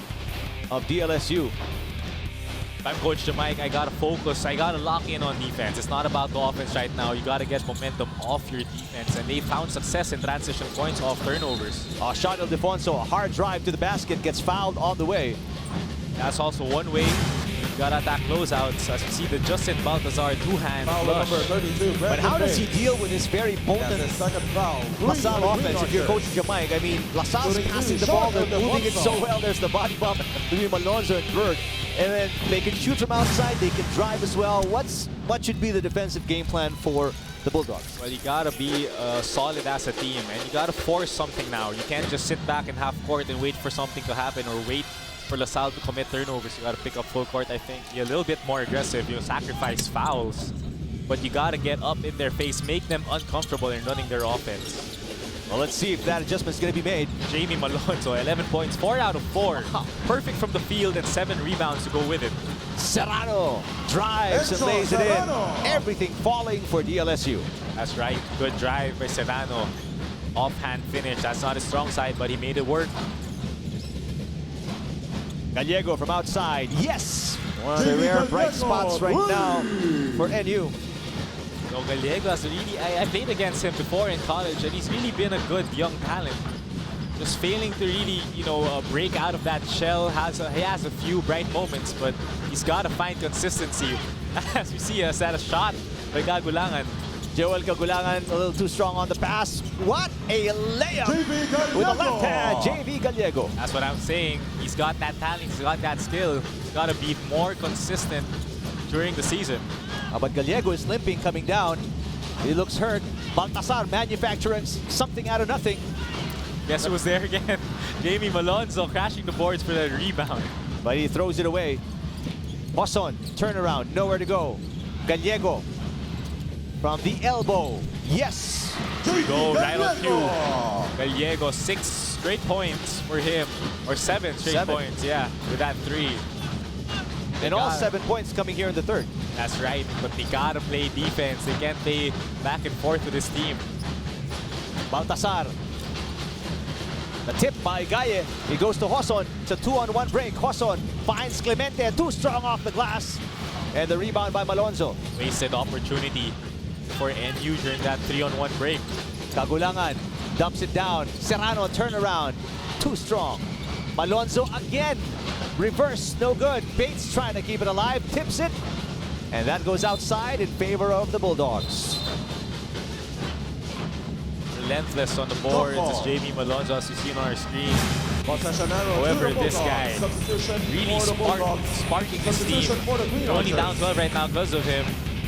of DLSU. If I'm Coach Jamaic, I gotta focus. I gotta lock in on defense. It's not about the offense right now. You gotta get momentum off your defense. And they found success in transition points off turnovers. Shot of Ildefonso, a hard drive to the basket, gets fouled on the way. That's also one way. You gotta attack closeouts. As you see the Justin Baltazar 2-hand Foul flush. number 32, But how does he Bates. deal with this very That's potent his second foul. LaSalle Green offense if you're Coach Archers. Jamaic? I mean, LaSalle's Shooting passing the two, ball, shot they're of moving it so Ildefonso. well. There's the body bump between Malonzo and Bird. And then they can shoot from outside, they can drive as well. What should be the defensive game plan for the Bulldogs? Well, you gotta be solid as a team, and you gotta force something now. You can't just sit back in half court and wait for something to happen or wait for LaSalle to commit turnovers. You gotta pick up full court, I think. Be a little bit more aggressive. You sacrifice fouls. but you gotta get up in their face, make them uncomfortable in running their offense. Well, let's see if that adjustment is going to be made. Jamie Malonzo, 11 points, 4 out of 4. Perfect from the field and 7 rebounds to go with it. Serrano drives and Enzo lays it Serrano. in. Everything falling for DLSU. That's right, good drive by Serrano. Offhand finish, that's not his strong side, but he made it work. Gallego from outside. Yes! One of the Jamie rare bright Gallego. spots right now for NU. So Gallego has really, I played against him before in college, and he's really been a good young talent. Just failing to really, break out of that shell. He has a few bright moments, but he's got to find consistency. As we see, has had a shot by Kagulangan. Joel Kagulangan a little too strong on the pass. What a layup JV Gallego. with the left hand, JV Gallego. That's what I'm saying. He's got that talent, he's got that skill. He's got to be more consistent during the season. But Gallego is limping coming down. He looks hurt. Baltasar manufacturing something out of nothing. Guess who was there again? Jamie Malonzo crashing the boards for the rebound. But he throws it away. Hoson, turnaround, nowhere to go. Gallego from the elbow. Yes! Here we go, right on Gallego. cue. Gallego, 6 straight points for him. Or 7 straight 7. points, yeah, with that 3. And all 7 points coming here in the third. That's right, but they gotta play defense. They can't play back and forth with this team. Baltasar. The tip by Gaye. He goes to Hoson. It's a 2-on-1 break. Hoson finds Clemente, too strong off the glass. And the rebound by Malonzo. Wasted opportunity for NU during that 3-on-1 break. Kagulangan dumps it down. Serrano turnaround. Too strong. Malonzo again. Reverse, no good. Bates trying to keep it alive. Tips it. And that goes outside in favor of the Bulldogs. Relentless on the boards is Jamie Malonzo, as you see on our screen. Possession arrow However, to the this Bulldogs. guy Substitution really for the Bulldogs. sparking his team. Substitution for the Green They're only down Archers. 12 right now because of him.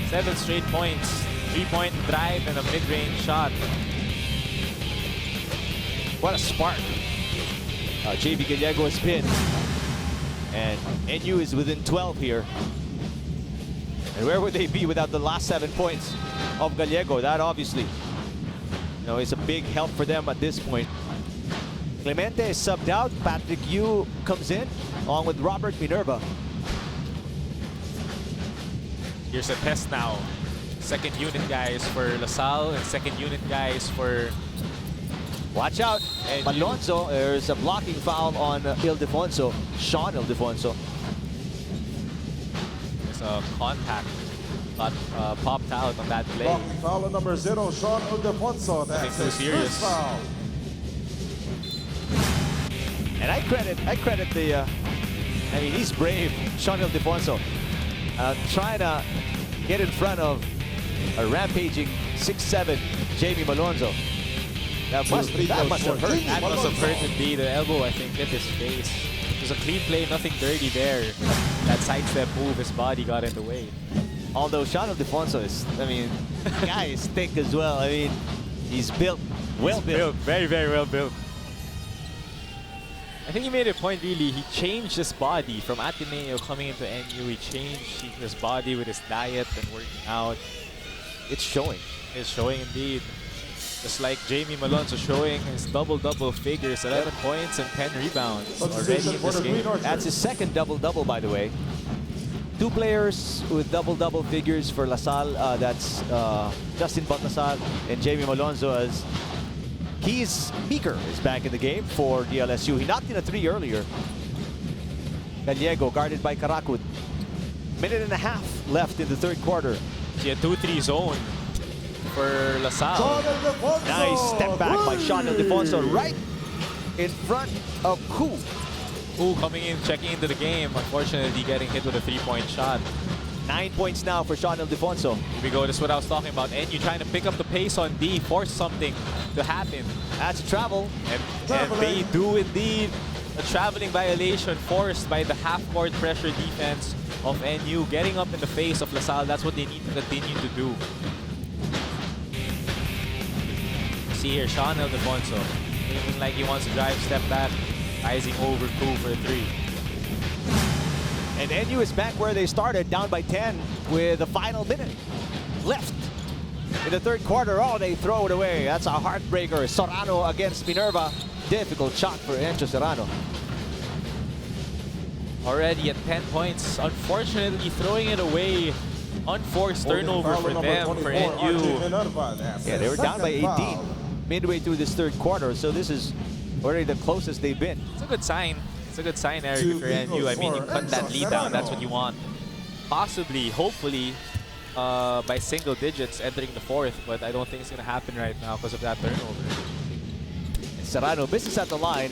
7 straight points, 3-point drive, and a mid-range shot. What a spark. JV Gallego has been. And NU is within 12 here. And where would they be without the last 7 points of Gallego? That obviously, is a big help for them at this point. Clemente is subbed out. Patrick Yu comes in along with Robert Minerva. Here's a test now. Second unit guys for LaSalle and second unit guys for... Watch out. And Malonzo, there's a blocking foul on Ildefonso. Sean Ildefonso. There's a contact. Got popped out on that play. Blocking foul on number 0, Sean Ildefonso. That's Nothing too his serious. first foul. And I credit the, he's brave, Sean Ildefonso. Trying to get in front of a rampaging 6'7" Jamie Malonzo. That must have hurt. That must have hurt indeed. The elbow, I think, hit his face. It was a clean play, nothing dirty there. That sidestep move, his body got in the way. Although Sean Ildefonso is, the guy is thick as well. He's built, well built. Very, very well built. I think he made a point really. He changed his body from Ateneo coming into NU. He changed his body with his diet and working out. It's showing. It's showing indeed. Just like Jamie Malonzo showing his double-double figures, 11 points and 10 rebounds already in this game. That's his second double-double, by the way. 2 players with double-double figures for LaSalle. That's Justin Baltasar and Jamie Malonzo, as Keys Meeker is back in the game for DLSU. He knocked in a 3 earlier. Gallego guarded by Karakut. Minute and a half left in the third quarter. See a 2-3 zone for LaSalle. Sean Ildefonso. Nice step back by Sean Ildefonso right in front of Ku. Who coming in, checking into the game. Unfortunately, getting hit with a 3-point shot. 9 points now for Sean Ildefonso. Here we go. This is what I was talking about. And you trying to pick up the pace on D, force something to happen. That's a travel. And they do indeed. A traveling violation forced by the half-court pressure defense of NU. Getting up in the face of LaSalle, that's what they need to continue to do. See here, Sean Ildefonso. Looking like he wants to drive, step back, rising over Ku for a 3. And NU is back where they started, down by 10 with the final minute. left in the third quarter. Oh, they throw it away. That's a heartbreaker. Serrano against Minerva. Difficult shot for Encho Serrano. Already at 10 points. Unfortunately, throwing it away. Unforced turnover for them, for NU. Yeah, they were down by 18 midway through this third quarter, so this is already the closest they've been. It's a good sign. It's a good sign, Eric, for NU. I mean, you cut that lead down. That's what you want. Possibly, hopefully, by single digits entering the fourth, but I don't think it's going to happen right now because of that turnover. Serrano misses at the line.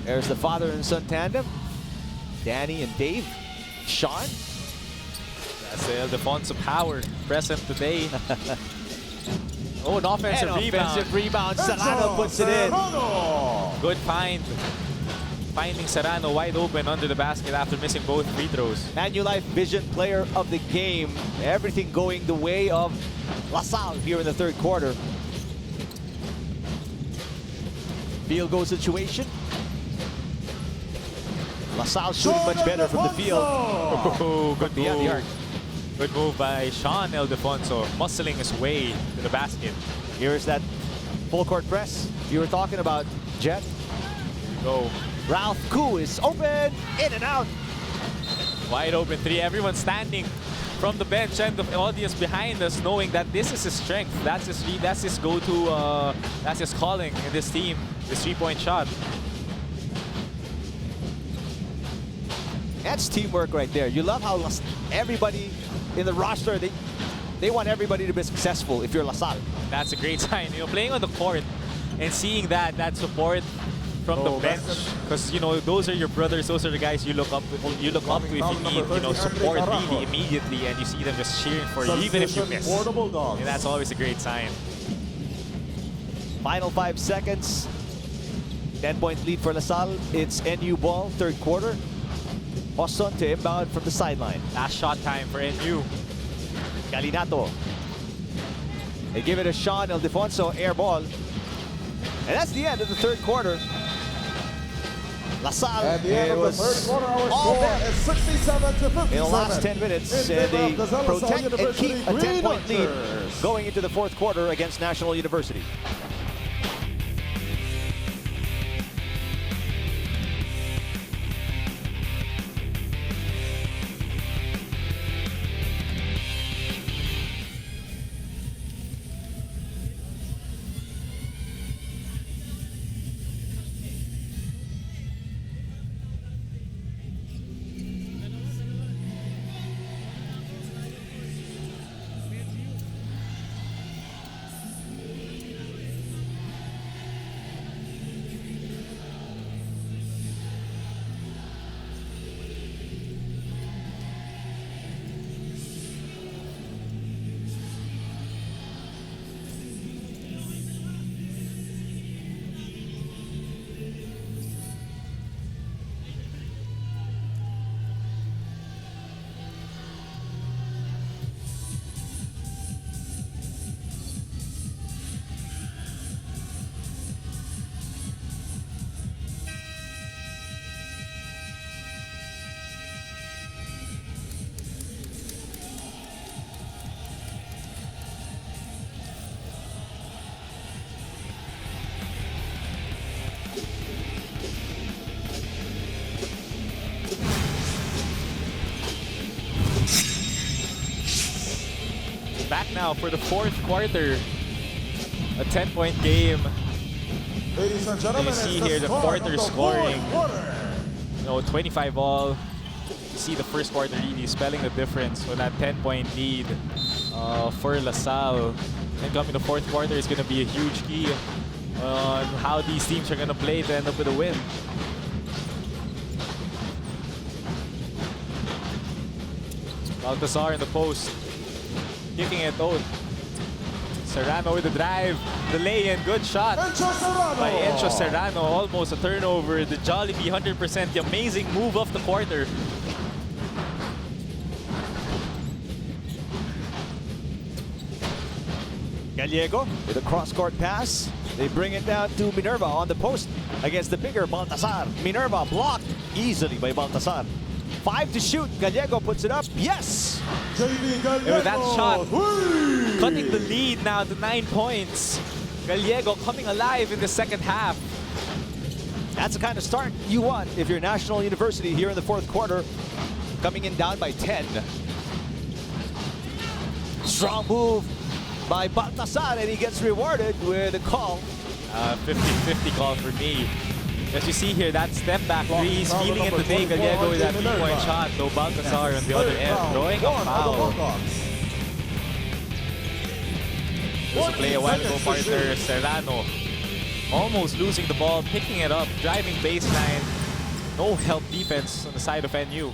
There's the father and son tandem. Danny and Dave. Sean. That's the Ildefonso power present today. Oh, an offensive rebound. Offensive rebound. Serrano puts it in. Good find. Finding Serrano wide open under the basket after missing both free throws. Manulife Vision Player of the Game. Everything going the way of LaSalle here in the third quarter. Field goal situation. LaSalle shooting much better from the field. Oh, good Beyond the arc. Good move by Sean Ildefonso, muscling his way to the basket. Here's that full court press you were talking about, Jet. Here we go. Ralph Koo is open, in and out. Wide open three. Everyone standing from the bench and the audience behind us, knowing that this is his strength. That's his lead. That's his go-to. That's his calling in this team. This three-point shot. That's teamwork right there. You love how everybody in the roster, they want everybody to be successful if you're LaSalle. That's a great sign. You know, playing on the court and seeing that support from the bench, because you know those are your brothers, those are the guys you look up to. You look up to if you need, you know, support really immediately, and you see them just cheering for you, even if you miss. And that's always a great sign. Final 5 seconds. 10-point lead for LaSalle. It's NU ball, third quarter. Boston to inbound from the sideline. Last shot time for NU. Galinato. They give it to Sean Ildefonso, air ball. And that's the end of the third quarter. LaSalle, At the end it of the was third quarter, our all score there is 67 to 57. in the last 10 minutes. And they protect and keep a 10-point lead going into the fourth quarter against National University. Back now for the fourth quarter. A 10-point game. Ladies and gentlemen, You see it's here the start quarter of the scoring. fourth quarter. You know, 25 all. You see the first quarter really spelling the difference with that 10-point lead for LaSalle. And coming the fourth quarter is going to be a huge key on how these teams are going to play to end up with a win. Baltazar in the post. Kicking it out. Serrano with the drive. The lay-in. Good shot Encho Serrano. by Encho Serrano. Almost a turnover. The Jollibee 100%. The amazing move of the quarter. Gallego with a cross-court pass. They bring it down to Minerva on the post against the bigger Baltazar. Minerva blocked easily by Baltazar. 5 to shoot. Gallego puts it up. Yes! JV And with that shot, Gallego. cutting the lead now to 9 points. Gallego coming alive in the second half. That's the kind of start you want if you're National University here in the fourth quarter. Coming in down by 10. Strong move by Baltasar, and he gets rewarded with a call. 50-50 call for me. As you see here, that step back three, he's feeling it today. Gallego with that 3-point shot. No Baltasar on the other end, throwing a foul. There's a play a while ago, partner Serrano. Almost losing the ball, picking it up, driving baseline. No help defense on the side of NU.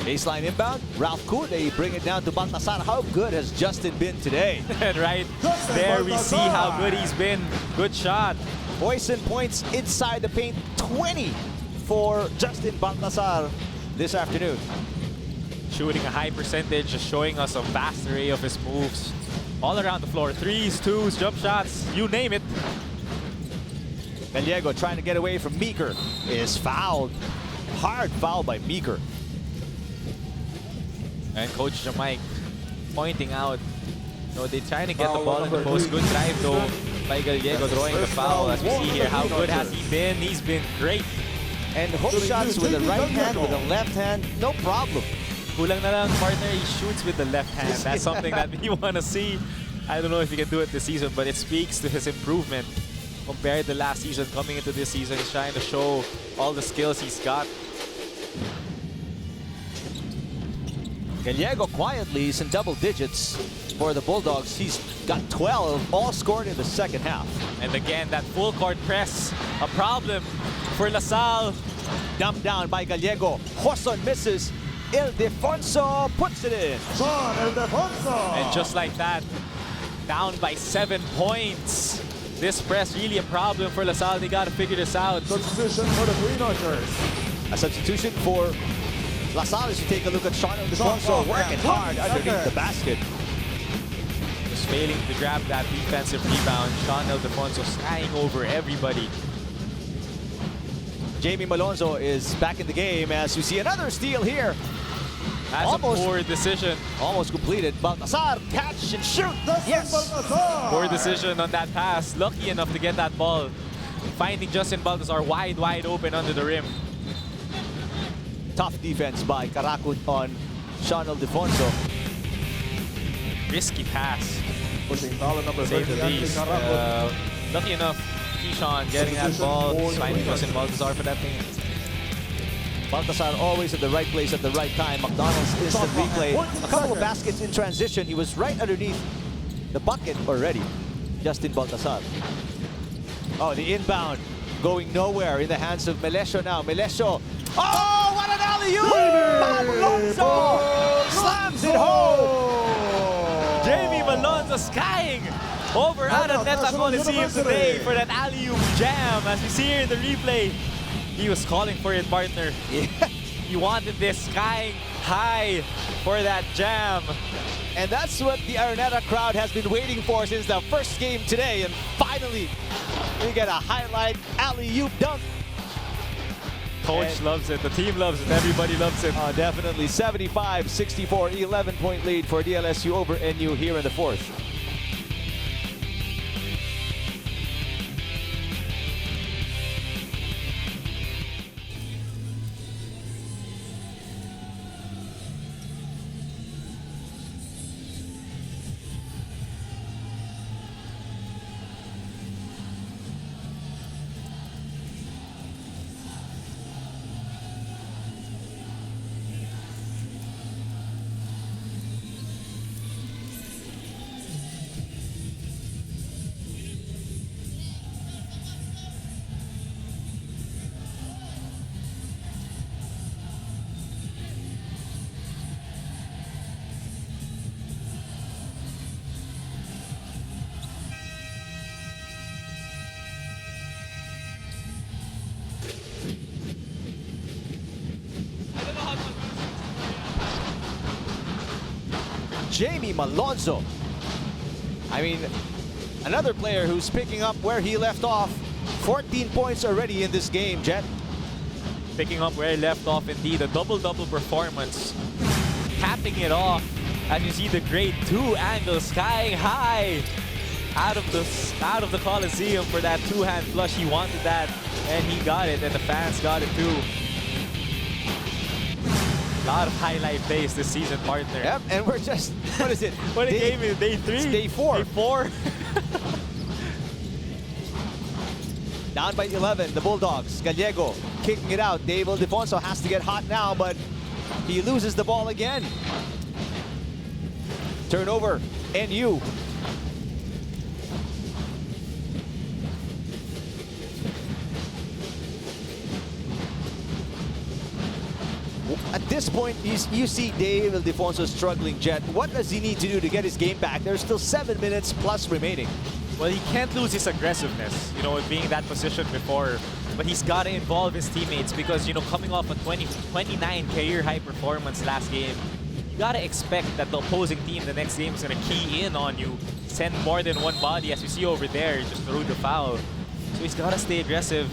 Baseline inbound. Ralph Koo, they bring it down to Baltasar. How good has Justin been today? And right there we see how good he's been. Good shot. Poison points inside the paint. 20 for Justin Baltasar this afternoon. Shooting a high percentage, just showing us a vast array of his moves. All around the floor, threes, twos, jump shots, you name it. Gallego trying to get away from Meeker is fouled. Hard foul by Meeker. And Coach Jamike pointing out, they're trying to get the ball in the post. Good drive though by Gallego, throwing the foul. As we see here, how good has he been? He's been great. And hook shots with the right hand, with the left hand, no problem. Kulang na lang, partner, he shoots with the left hand. That's something that we want to see. I don't know if he can do it this season, but it speaks to his improvement compared to last season. Coming into this season, he's trying to show all the skills he's got. Gallego quietly is in double digits for the Bulldogs. He's got 12, all scored in the second half. And again, that full court press, a problem for LaSalle. Dumped down by Gallego. Hoson misses. Ildefonso puts it in. Sean Ildefonso. And just like that, down by 7 points. This press really a problem for LaSalle. They got to figure this out. Substitution for the Green Archers. A substitution for LaSalle as you take a look at Sean Ildefonso working hard underneath the basket. Just failing to grab that defensive rebound. Sean Ildefonso skying over everybody. Jamie Malonzo is back in the game as you see another steal here. That's Almost. a poor decision. Almost completed. Baltasar, catch and shoot. Yes. Baltasar. Poor decision on that pass. Lucky enough to get that ball. Finding Justin Baltasar wide open under the rim. Tough defense by Karakut on Sean Ildefonso. Risky pass. Pushing foul number Say 30. the Anthony least. Karakut. Lucky enough, Keyshawn getting that ball, finding Justin Baltasar for that thing. Baltasar always at the right place at the right time. McDonald's instant replay. A couple of baskets in transition. He was right underneath the bucket already. Justin Baltasar. Oh, the inbound going nowhere in the hands of Melesio now. Melesio. Oh, what an alley-oop! Malonzo slams it home. Jamie Malonzo skying over Araneta Coliseum today for that alley-oop jam. As we see here in the replay, he was calling for it, partner. Yeah. He wanted this skying high for that jam. And that's what the Araneta crowd has been waiting for since the first game today. And finally, we get a highlight alley-oop dunk. Coach loves it, the team loves it, everybody loves it. Definitely 75-64, 11-point lead for DLSU over NU here in the fourth. Jamie Malonzo. I mean, another player who's picking up where he left off. 14 points already in this game, Jet. picking up where he left off indeed. A double-double performance. Capping it off as you see the grade 2 angle skying high out of the Coliseum for that two-hand flush. He wanted that and he got it, and the fans got it too. A lot of highlight plays this season, partner. Yep, and we're just, what is it? What a game is day 3? It's day 4. Day 4. Down by 11, the Bulldogs. Gallego kicking it out. Dave Ildefonso has to get hot now, but he loses the ball again. Turnover, NU. At this point, you see Dave Ildefonso struggling, Jet. What does he need to do to get his game back? There's still 7 minutes plus remaining. Well, he can't lose his aggressiveness, you know, being in that position before. But he's got to involve his teammates because, you know, coming off a 29 career-high performance last game, you got to expect that the opposing team the next game is going to key in on you, send more than one body, as you see over there, just through the foul. So he's got to stay aggressive,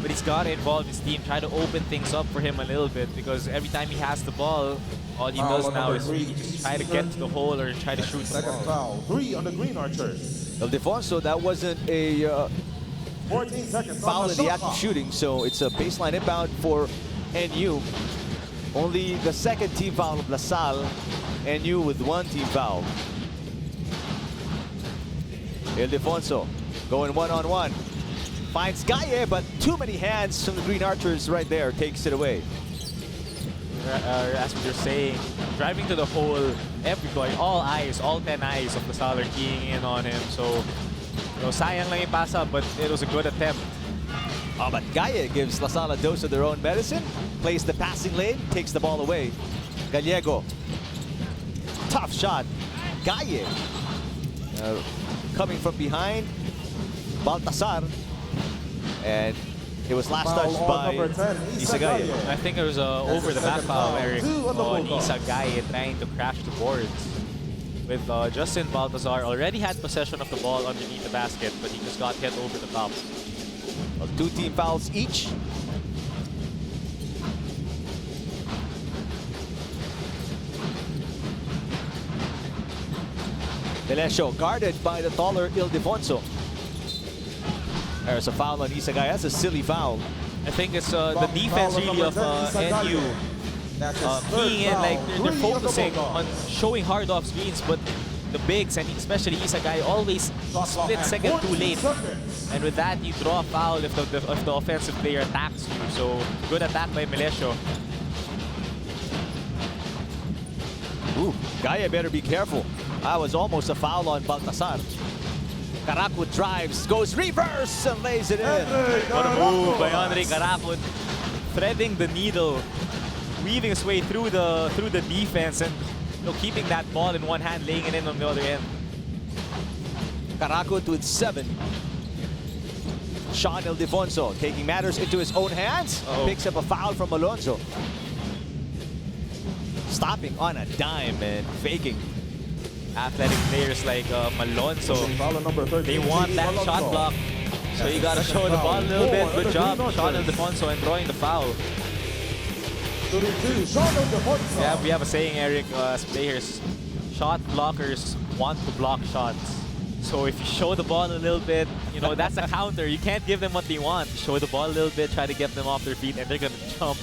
but he's got to involve his team, try to open things up for him a little bit because every time he has the ball, all he does now is really just try to get to the hole or try to shoot the Second ball. foul. 3 on the green archers. Ildefonso, that wasn't a 14 seconds foul on in the the shot act of clock. shooting, so it's a baseline inbound for NU. Only the second team foul of LaSalle. NU with 1 team foul. Ildefonso going one-on-one. Finds Gaye, but too many hands from the Green Archers right there. Takes it away. As you're saying, driving to the hole, everybody, all eyes, all 10 eyes of LaSalle are keying in on him. So, you know, sayang lang yung pasa, but it was a good attempt. Oh, but Gaye gives LaSalle a dose of their own medicine. Plays the passing lane, takes the ball away. Gallego. Tough shot. Gaye. Coming from behind. Baltasar. And it was last Foul touched on by number 10, Isagaye. I think it was over the back second foul, foul. Eric, 2 on the on Bulldogs. Isagaye trying to crash the boards. With Justin Baltazar already had possession of the ball underneath the basket, but he just got hit over the top. Well, 2 team fouls each. DLSU guarded by the taller Ildefonso. There's a foul on Isagaye. That's a silly foul. I think it's the defense really of NU That's his third keying in, foul. like they're 3 on the focusing on Bulldogs. showing hard off screens, but the bigs and especially Isagaye always Shot clock split at second too 14 late. seconds. And with that, you draw a foul if the offensive player attacks you. So good attack by Melesio. Ooh, Gaye better be careful. That was almost a foul on Baltasar. Caraco drives, goes reverse, and lays it in. What a move by Andre Caracot, threading the needle, weaving his way through the defense, and you know, keeping that ball in one hand, laying it in on the other end. Caraco with 7. Sean Ildefonso taking matters into his own hands. Uh-oh. Picks up a foul from Alonso. Stopping on a dime and faking. Athletic players like Malonzo, Foul on number 13. they want that Alonso. shot block. So you gotta show the ball a little bit. Good job, Sean Ildefonso, and drawing the foul. 32, Sean Ildefonso. Yeah, we have a saying, Eric, as players, shot blockers want to block shots. So if you show the ball a little bit, you know, that's a counter. You can't give them what they want. Show the ball a little bit, try to get them off their feet, and they're gonna jump.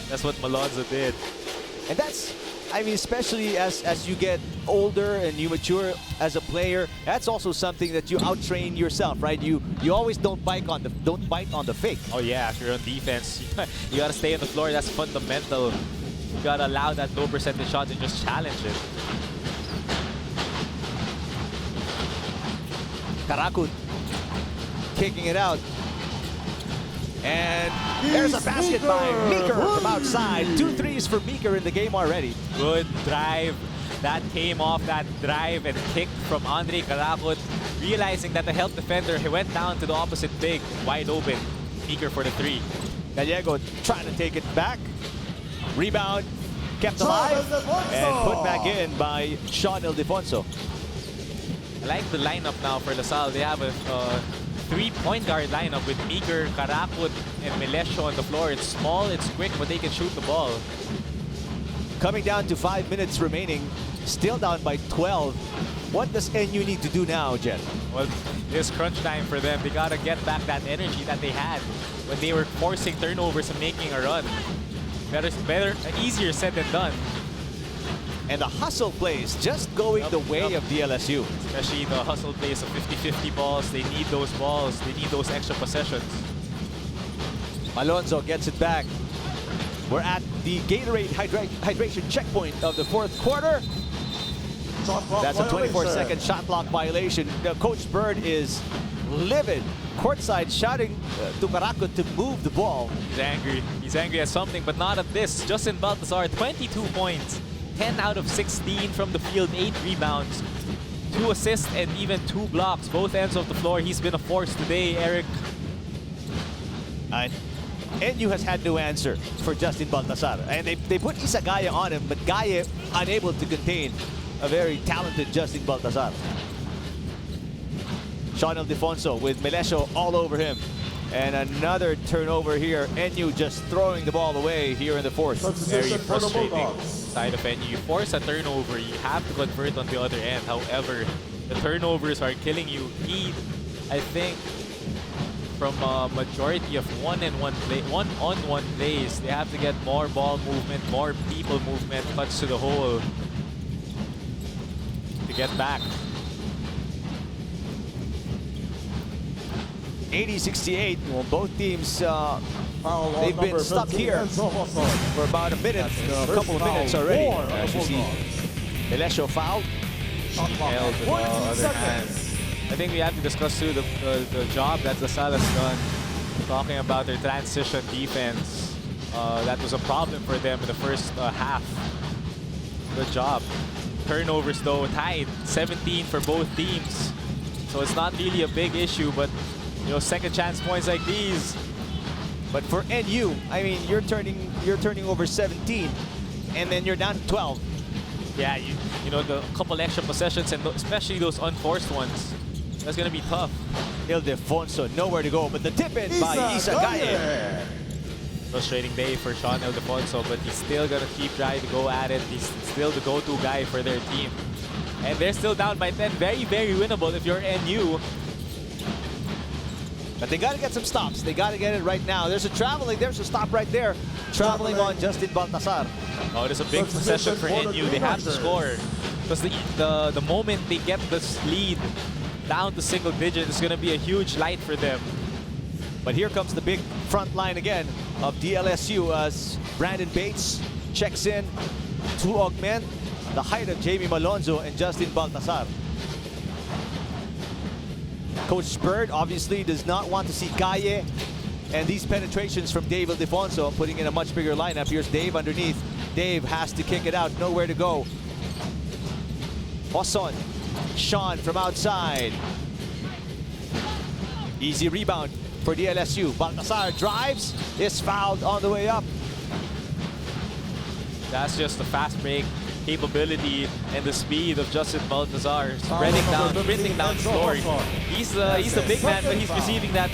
That's what Malonzo did. And that's, I mean, especially as you get older and you mature as a player, that's also something that you out-train yourself, right? You always don't bite on the fake. Oh yeah, if you're on defense, you gotta stay on the floor. That's fundamental. You gotta allow that low percentage shot and just challenge it. Caraco kicking it out. And there's a basket by Meeker from outside. 2 threes for Meeker in the game already. Good drive. That came off that drive and kick from Andre Caracot. Realizing that the help defender, he went down to the opposite big, wide open. Meeker for the 3. Gallego trying to take it back. Rebound kept alive and put back in by Sean Ildefonso. I like the lineup now for LaSalle. They have a three-point guard lineup with Meager, Karakut, and Melesio on the floor. It's small, it's quick, but they can shoot the ball. Coming down to 5 minutes remaining, still down by 12. What does NU need to do now, Jen? Well, it's crunch time for them. They gotta get back that energy that they had when they were forcing turnovers and making a run. Better, easier said than done. And the hustle plays just going the way of DLSU. Especially the hustle plays of 50-50 balls. They need those balls. They need those extra possessions. Alonso gets it back. We're at the Gatorade hydration checkpoint of the fourth quarter. Shot clock That's a violation. 24-second shot clock violation. Coach Bird is livid. Courtside shouting to Karakut to move the ball. He's angry. He's angry at something, but not at this. Justin Baltazar, 22 points. 10 out of 16 from the field, 8 rebounds, 2 assists, and even 2 blocks. Both ends of the floor. He's been a force today, Eric. And NU has had no answer for Justin Baltazar. And they put Isa Gaya on him, but Gaya unable to contain a very talented Justin Baltazar. Sean Ildefonso with Melesio all over him. And another turnover here. NU just throwing the ball away here in the fourth. Very Substitution for the frustrating Bulldogs. side of NU. You force a turnover, you have to convert on the other end. However, the turnovers are killing you. I think from a majority of one-on-one plays, they have to get more ball movement, more people movement, cuts to the hole to get back. 80-68. Well, both teams, Foul on they've been number stuck 15, here Enzo Hosson. for about a minute, a First couple of foul, minutes already. 4 on As the you see, Bulldogs. Melesio fouled. Shot clock Held with the 22 other hand. seconds. I think we have to discuss too the job that LaSalle has done. Talking about their transition defense. That was a problem for them in the first half. Good job. Turnovers though tied, 17 for both teams. So it's not really a big issue, but you know, second chance points like these. But for NU, I mean, you're turning over 17, and then you're down to 12. Yeah, you know, the couple extra possessions and especially those unforced ones. That's gonna be tough. Ildefonso nowhere to go, but the tip in by Isa Gaya. Frustrating day for Sean Ildefonso, but he's still gonna keep trying to go at it. He's still the go-to guy for their team. And they're still down by 10. Very, very winnable if you're NU. But they got to get some stops. They got to get it right now. There's a stop right there. Traveling on Justin Baltazar. Oh, it is a big possession for NU. They have to score. Because the moment they get this lead down to single digits, it's gonna be a huge light for them. But here comes the big front line again of DLSU as Brandon Bates checks in to augment the height of Jamie Malonzo and Justin Baltazar. Coach Bird obviously does not want to see Gaye and these penetrations from Dave Ildefonso, putting in a much bigger lineup. Here's Dave underneath. Dave has to kick it out, nowhere to go. Hosson, Sean from outside. Easy rebound for DLSU. Baltazar drives, is fouled on the way up. That's just the fast break capability and the speed of Justin Baltazar, spreading down, sprinting down the floor. He's the big man, but he's receiving that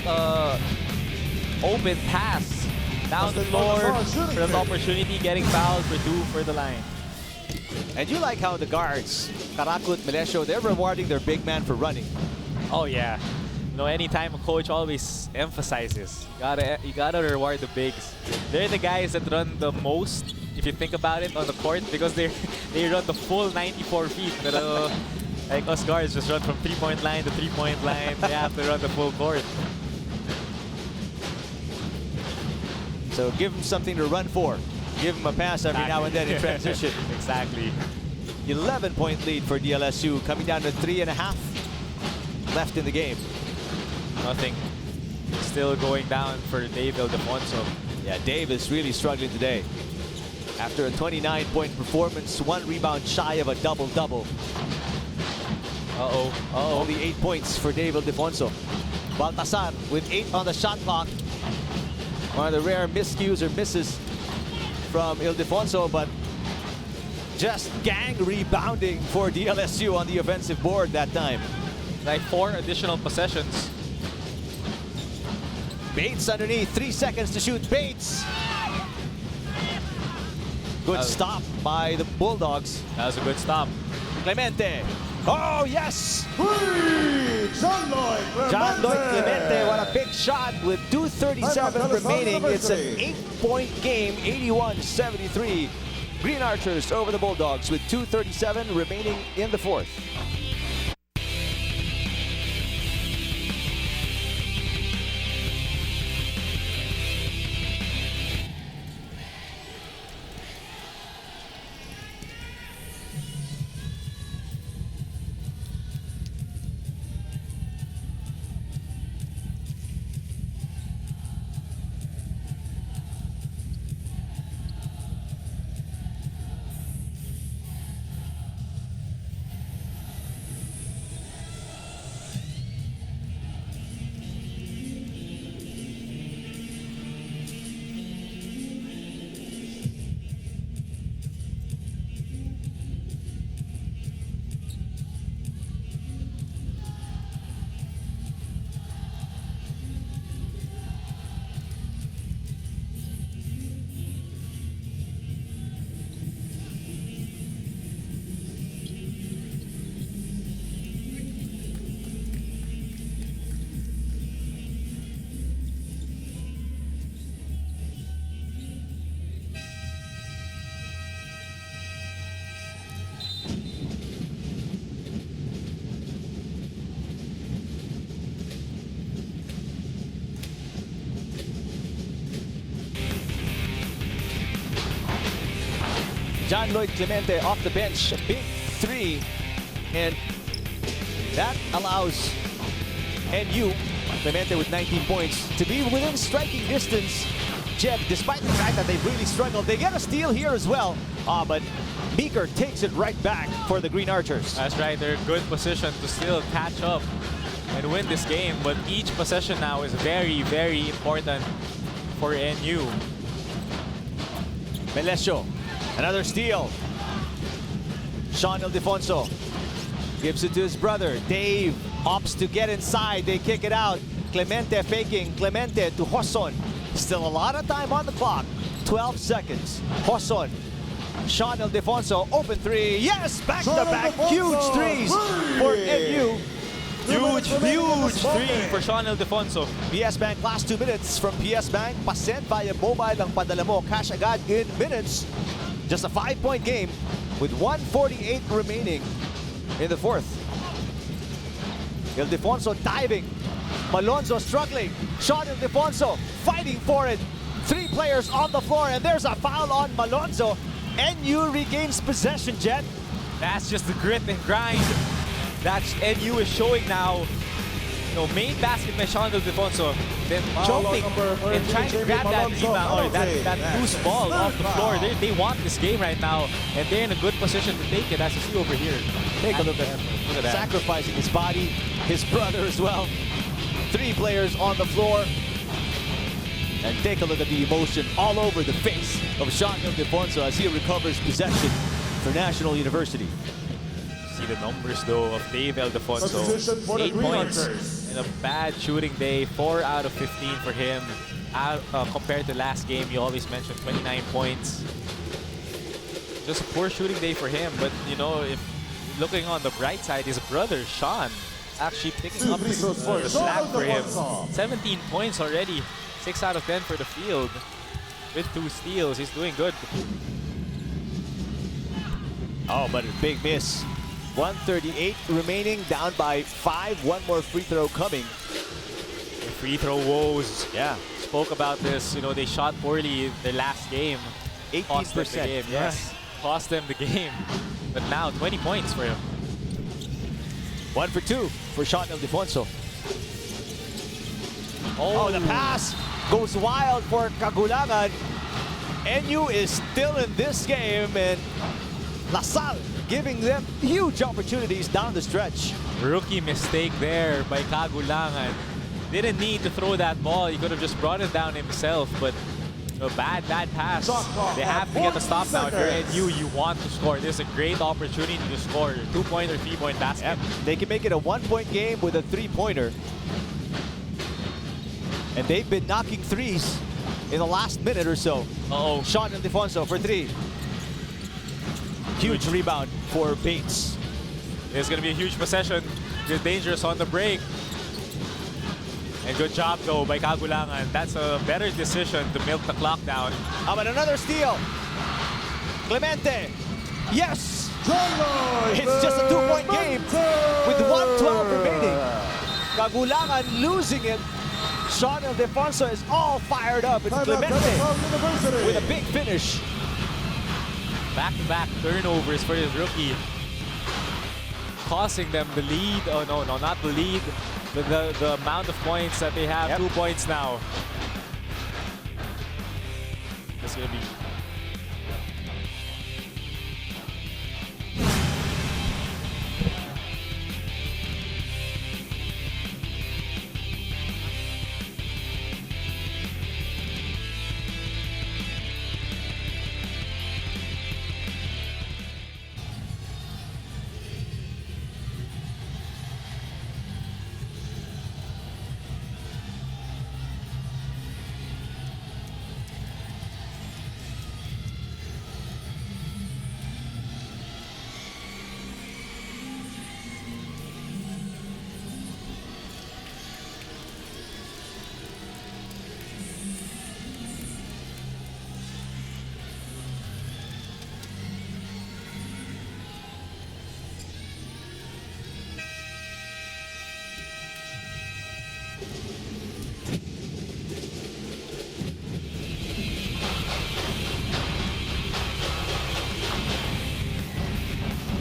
open pass down the floor for an opportunity, getting fouled for 2 for the line. And you like how the guards, Karakut, Melesio, they're rewarding their big man for running. Oh yeah. You know, anytime a coach always emphasizes, you gotta reward the bigs. They're the guys that run the most, if you think about it, on the court, because they run the full 94 feet. But like us guards just run from 3-point line to 3-point line. They have to run the full court. So give him something to run for. Give him a pass every now and then in transition. Exactly. 11-point lead for DLSU, coming down to 3.5 left in the game. Nothing. Still going down for Dave Ildefonso. Yeah, Dave is really struggling today. After a 29-point performance, 1 rebound shy of a double-double. Only 8 points for Dave Ildefonso. Baltazar with 8 on the shot clock. One of the rare miscues or misses from Ildefonso, but just gang rebounding for DLSU on the offensive board that time. Like 4 additional possessions Bates underneath, 3 seconds to shoot. Bates! Good stop by the Bulldogs. That was a good stop. Clemente. Oh, yes! John Lloyd John Lloyd Clemente, what a big shot with 2:37 remaining. It's an 8-point game, 81-73. Green Archers over the Bulldogs with 2:37 remaining in the fourth. John Lloyd Clemente off the bench, a big three, and that allows NU, Clemente with 19 points, to be within striking distance. Jet, despite the fact that they've really struggled, they get a steal here as well, but Beaker takes it right back for the Green Archers. That's right, they're in good position to still catch up and win this game, but each possession now is very, very important for NU. Melesio, another steal. Sean Ildefonso gives it to his brother. Dave opts to get inside. They kick it out. Clemente faking. Clemente to Hoson. Still a lot of time on the clock. 12 seconds. Hoson. Sean Ildefonso, open three. Yes, back to back. Huge threes for NU. Huge three for Sean Ildefonso. PS Bank last 2 minutes from PS Bank. Pasend via mobile ang padala mo. Cash agad in minutes. Just a 5-point game with 1:48 remaining in the fourth. Ildefonso diving. Malonzo struggling. Sean Ildefonso fighting for it. 3 players on the floor, and there's a foul on Malonzo. NU regains possession, Jet. That's just the grit and grind that NU is showing now. You know, main basket by Sean Ildefonso, then jumping and trying to grab that rebound or that loose ball off the floor. They want this game right now, and they're in a good position to take it, as you see over here. Take a look at that. Sacrificing his body, his brother as well. 3 players on the floor. And take a look at the emotion all over the face of Sean Ildefonso as he recovers possession for National University. See the numbers though of Dave Ildefonso. Substitution for the 8 Green points Archers. in a bad shooting day. 4 out of 15 for him. Compared to last game, you always mentioned 29 points. Just a poor shooting day for him. But you know, if looking on the bright side, his brother Sean actually picking up the slack for him. 17 points already. 6 out of 10 for the field. With 2 steals, he's doing good. Oh, but a big miss. 1:38 remaining, down by 5. 1 more free throw coming. The free throw woes. Yeah, Spoke about this. You know, they shot poorly their last game. 18%. Cost them the game. Yes, cost them the game. But now 20 points for him. 1 for 2 for Sean Ildefonso. Oh, the pass goes wild for Kagulangan. NU is still in this game, and LaSalle giving them huge opportunities down the stretch. Rookie mistake there by Kagulangan. Didn't need to throw that ball. He could have just brought it down himself, but a bad pass. They have to get the stop now. If you're NU, you want to score. This is a great opportunity to score. 2-point or 3-point basket. Yep. They can make it a 1-point game with a 3-pointer. And they've been knocking threes in the last minute or so. Uh-oh. Sean Ildefonso for three. Huge rebound for Bates. It's going to be a huge possession. You're dangerous on the break. And good job, though, by Kagulangan. That's a better decision to milk the clock down. How about another steal? Clemente. Yes! It's just a two-point game with 1:12 remaining. Kagulangan losing it. Sean Ildefonso is all fired up. It's Clemente with a big finish. Back-to-back turnovers for his rookie. Costing them the lead. Oh, no, not the lead. The amount of points that they have. Yep. 2 points now. It's going to be...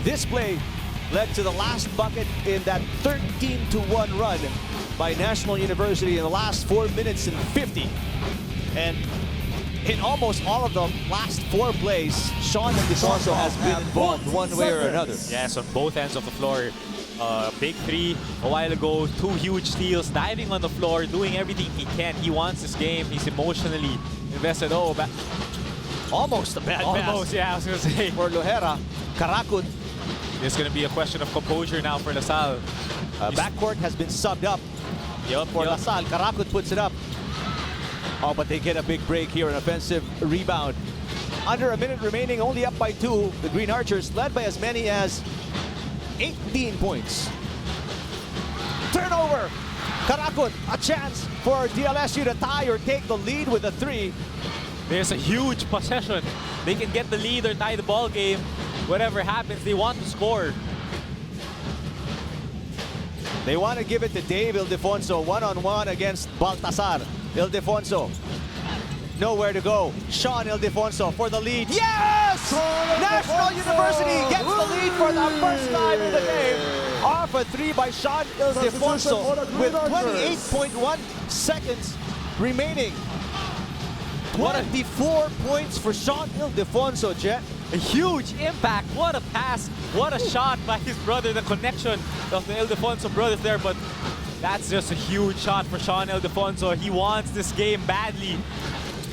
This play led to the last bucket in that 13-1 run by National University in the last 4 minutes and 50. And in almost all of the last 4 plays, Sean Ildefonso has been involved one way or another. Yes, on both ends of the floor. Big three a while ago, 2 huge steals, diving on the floor, doing everything he can. He wants this game. He's emotionally invested. Oh, Almost a bad pass. almost, yeah, I was going to say. For Lohera. Karakut. It's going to be a question of composure now for LaSalle. Backcourt has been subbed up for LaSalle. Karakut puts it up. Oh, but they get a big break here, an offensive rebound. Under a minute remaining, only up by 2. The Green Archers led by as many as 18 points. Turnover. Karakut, a chance for DLSU to tie or take the lead with a 3. There's a huge possession. They can get the lead or tie the ball game. Whatever happens, they want to score. They want to give it to Dave Ildefonso, one-on-one against Baltasar. Ildefonso, nowhere to go. Sean Ildefonso for the lead. Yes! National University gets the lead for the first time in the game. Off a 3 by Sean Ildefonso with 28.1 seconds remaining. 24 points for Sean Ildefonso, Jet. A huge impact. What a pass. What a shot by his brother. The connection of the Ildefonso brothers there. But that's just a huge shot for Sean Ildefonso. He wants this game badly.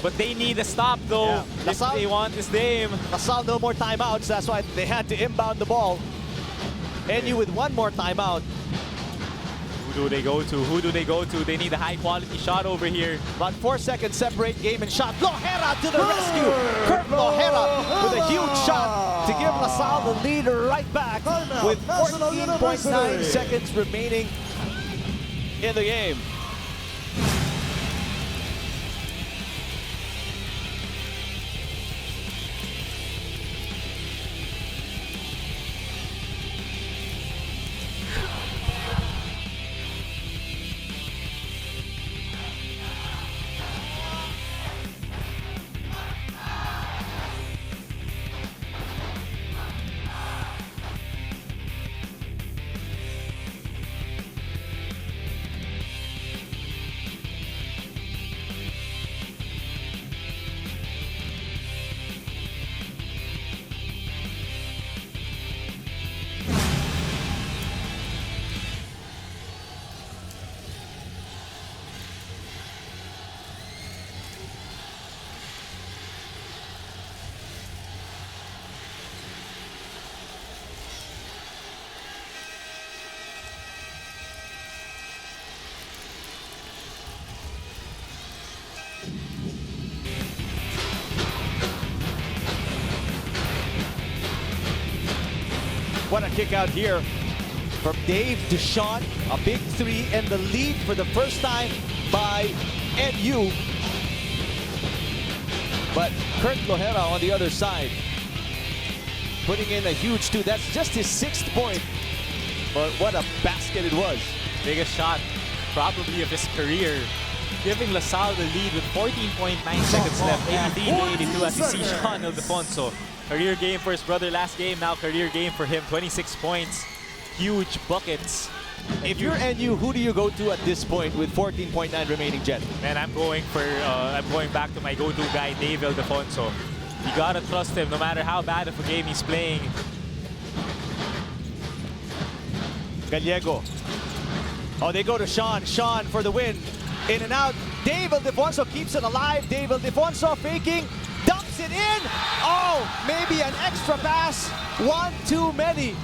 But they need a stop, though, Yeah. if they want this game. LaSalle no more timeouts. That's why they had to inbound the ball. NU with 1 more timeout. Who do they go to? Who do they go to? They need a high-quality shot over here. About 4 seconds separate game and shot. Lohera to the rescue. Kurt Lohera with a huge shot to give LaSalle the lead right back with 14.9 seconds remaining in the game. What a kick out here from Dave to Sean. A big three and the lead for the first time by NU. But Kurt Lohera on the other side, putting in a huge two. That's just his 6th point. But what a basket it was. Biggest shot probably of his career. Giving LaSalle the lead with 14.9 seconds left. 83-82 as you see Sean Ildefonso. Career game for his brother last game. Now career game for him. 26 points. Huge buckets. If you're NU, who do you go to at this point with 14.9 remaining, Jet? Man, I'm going back to my go-to guy, Dave Ildefonso. You gotta trust him no matter how bad of a game he's playing. Gallego. Oh, they go to Sean. Sean for the win. In and out. Dave Ildefonso keeps it alive. Dave Ildefonso faking. Dumps it in. Oh, maybe an extra pass. One too many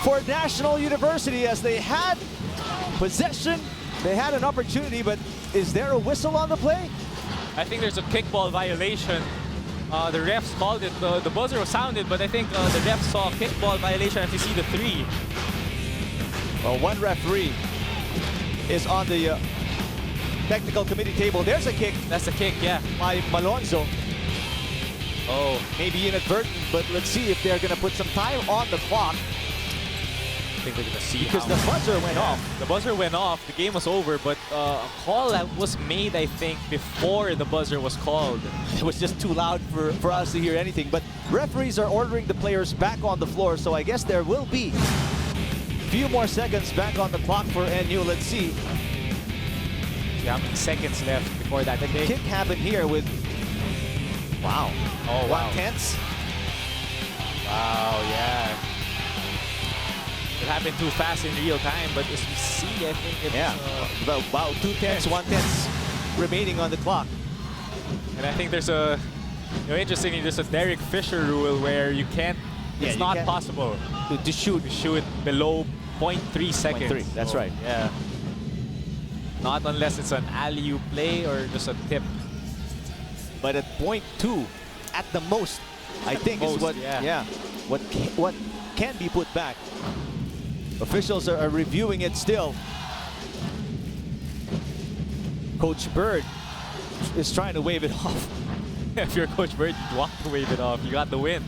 for National University as they had possession. They had an opportunity, but is there a whistle on the play? I think there's a kickball violation. The refs called it. The buzzer was sounded, but I think the refs saw a kickball violation as you see the 3. Well, one referee is on the technical committee table. There's a kick. That's a kick, yeah. By Malonzo. Oh, Maybe inadvertent, but let's see if they're going to put some time on the clock. I think we're gonna see Because the buzzer went off. The buzzer went off. The game was over, but a call that was made, I think, before the buzzer was called. It was just too loud for us to hear anything. But referees are ordering the players back on the floor, so I guess there will be a few more seconds back on the clock for NU. Let's see. Yeah, how many seconds left before that The kick? kick happened here with, wow. Oh, wow. 1/10. Wow, yeah. It happened too fast in real time, but as we see, I think it's... Yeah, about 2/10, 1/10 remaining on the clock. And I think there's a... interestingly, there's a Derek Fisher rule where you can't... Yeah, it's you not can't- possible To shoot. to shoot below 0.3 seconds. 0.3, that's So, right. Yeah. Not unless it's an alley-oop play or just a tip. But at 0.2, at the most, I think is most, what, yeah. what can be put back. Officials are reviewing it still. Coach Bird is trying to wave it off. If you're Coach Bird, you'd want to wave it off. You got the win.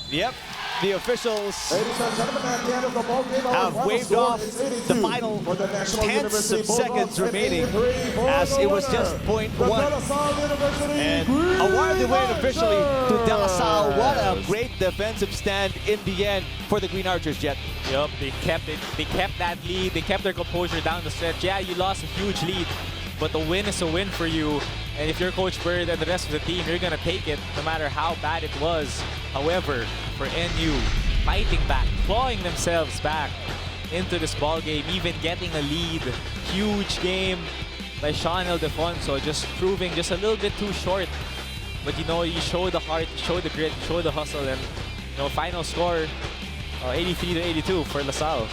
Yep, the officials Ladies and gentlemen, at the end of the ball game, our have final waved score off is the 82 final for the National tenths University of seconds Bulldogs and remaining 83 for as the it was winner, just the 0.1. De La Salle University And Green awarded the win officially to De La Salle. What a Archers. great defensive stand in the end for the Green Archers, Jet. Yup, they kept it. They kept that lead. They kept their composure down the stretch. Yeah, you lost a huge lead, but the win is a win for you. And if you're Coach Bird and the rest of the team, you're gonna take it no matter how bad it was. However, for NU, fighting back, clawing themselves back into this ball game, even getting a lead. Huge game by Sean Ildefonso, just proving just a little bit too short. But you know, you show the heart, you show the grit, you show the hustle, and final score 83-82 for LaSalle.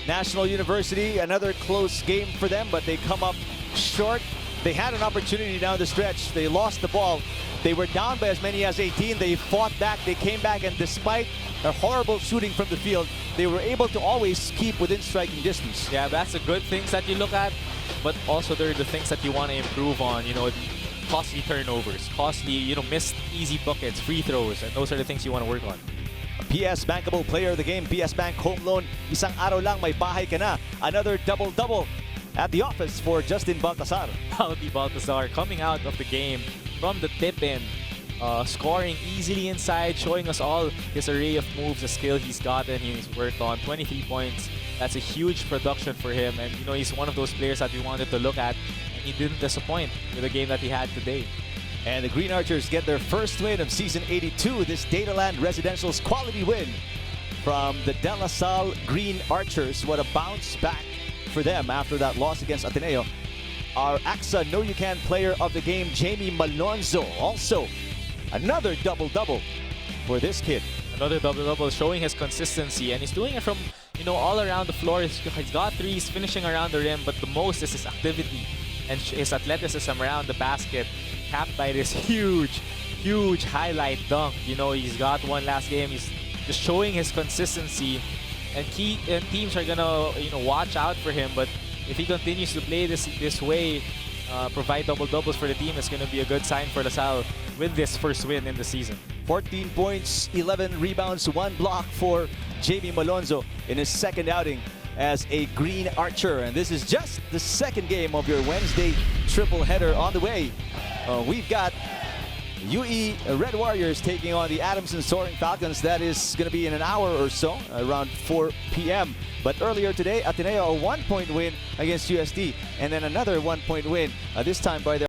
National University, another close game for them, but they come up short. They had an opportunity down the stretch. They lost the ball. They were down by as many as 18. They fought back. They came back, and despite their horrible shooting from the field, they were able to always keep within striking distance. Yeah, that's the good things that you look at, but also there are the things that you want to improve on. Costly turnovers, costly, missed easy buckets, free throws, and those are the things you want to work on. PS Bankable Player of the Game, PS Bank Home Loan. Isang araw lang may bahay ka na. Another double-double at the office for Justin Baltasar. Pauli Baltazar coming out of the game from the tip-in, scoring easily inside, showing us all his array of moves, the skill he's gotten, he's worked on. 23 points. That's a huge production for him, and he's one of those players that we wanted to look at, and he didn't disappoint with the game that he had today. And the Green Archers get their first win of Season 82, this Dataland Residential's quality win from the De La Salle Green Archers. What a bounce back for them after that loss against Ateneo. Our AXA Know You Can player of the game, Jamie Malonzo, also another double-double for this kid. Another double-double, showing his consistency, and he's doing it from all around the floor. He's got threes, finishing around the rim, but the most is his activity and his athleticism around the basket, capped by this huge huge highlight dunk. You know, he's got one last game. He's just showing his consistency, and teams are gonna watch out for him. But if he continues to play this way, provide double doubles for the team, it's gonna be a good sign for LaSalle with this first win in the season. 14 points, 11 rebounds, 1 block for Jamie Malonzo in his second outing as a Green Archer. And this is just the second game of your Wednesday triple header on the way. We've got UE Red Warriors taking on the Adamson Soaring Falcons. That is going to be in an hour or so, around 4 p.m. But earlier today, Ateneo, a 1-point win against USD, and then another 1-point win, this time by their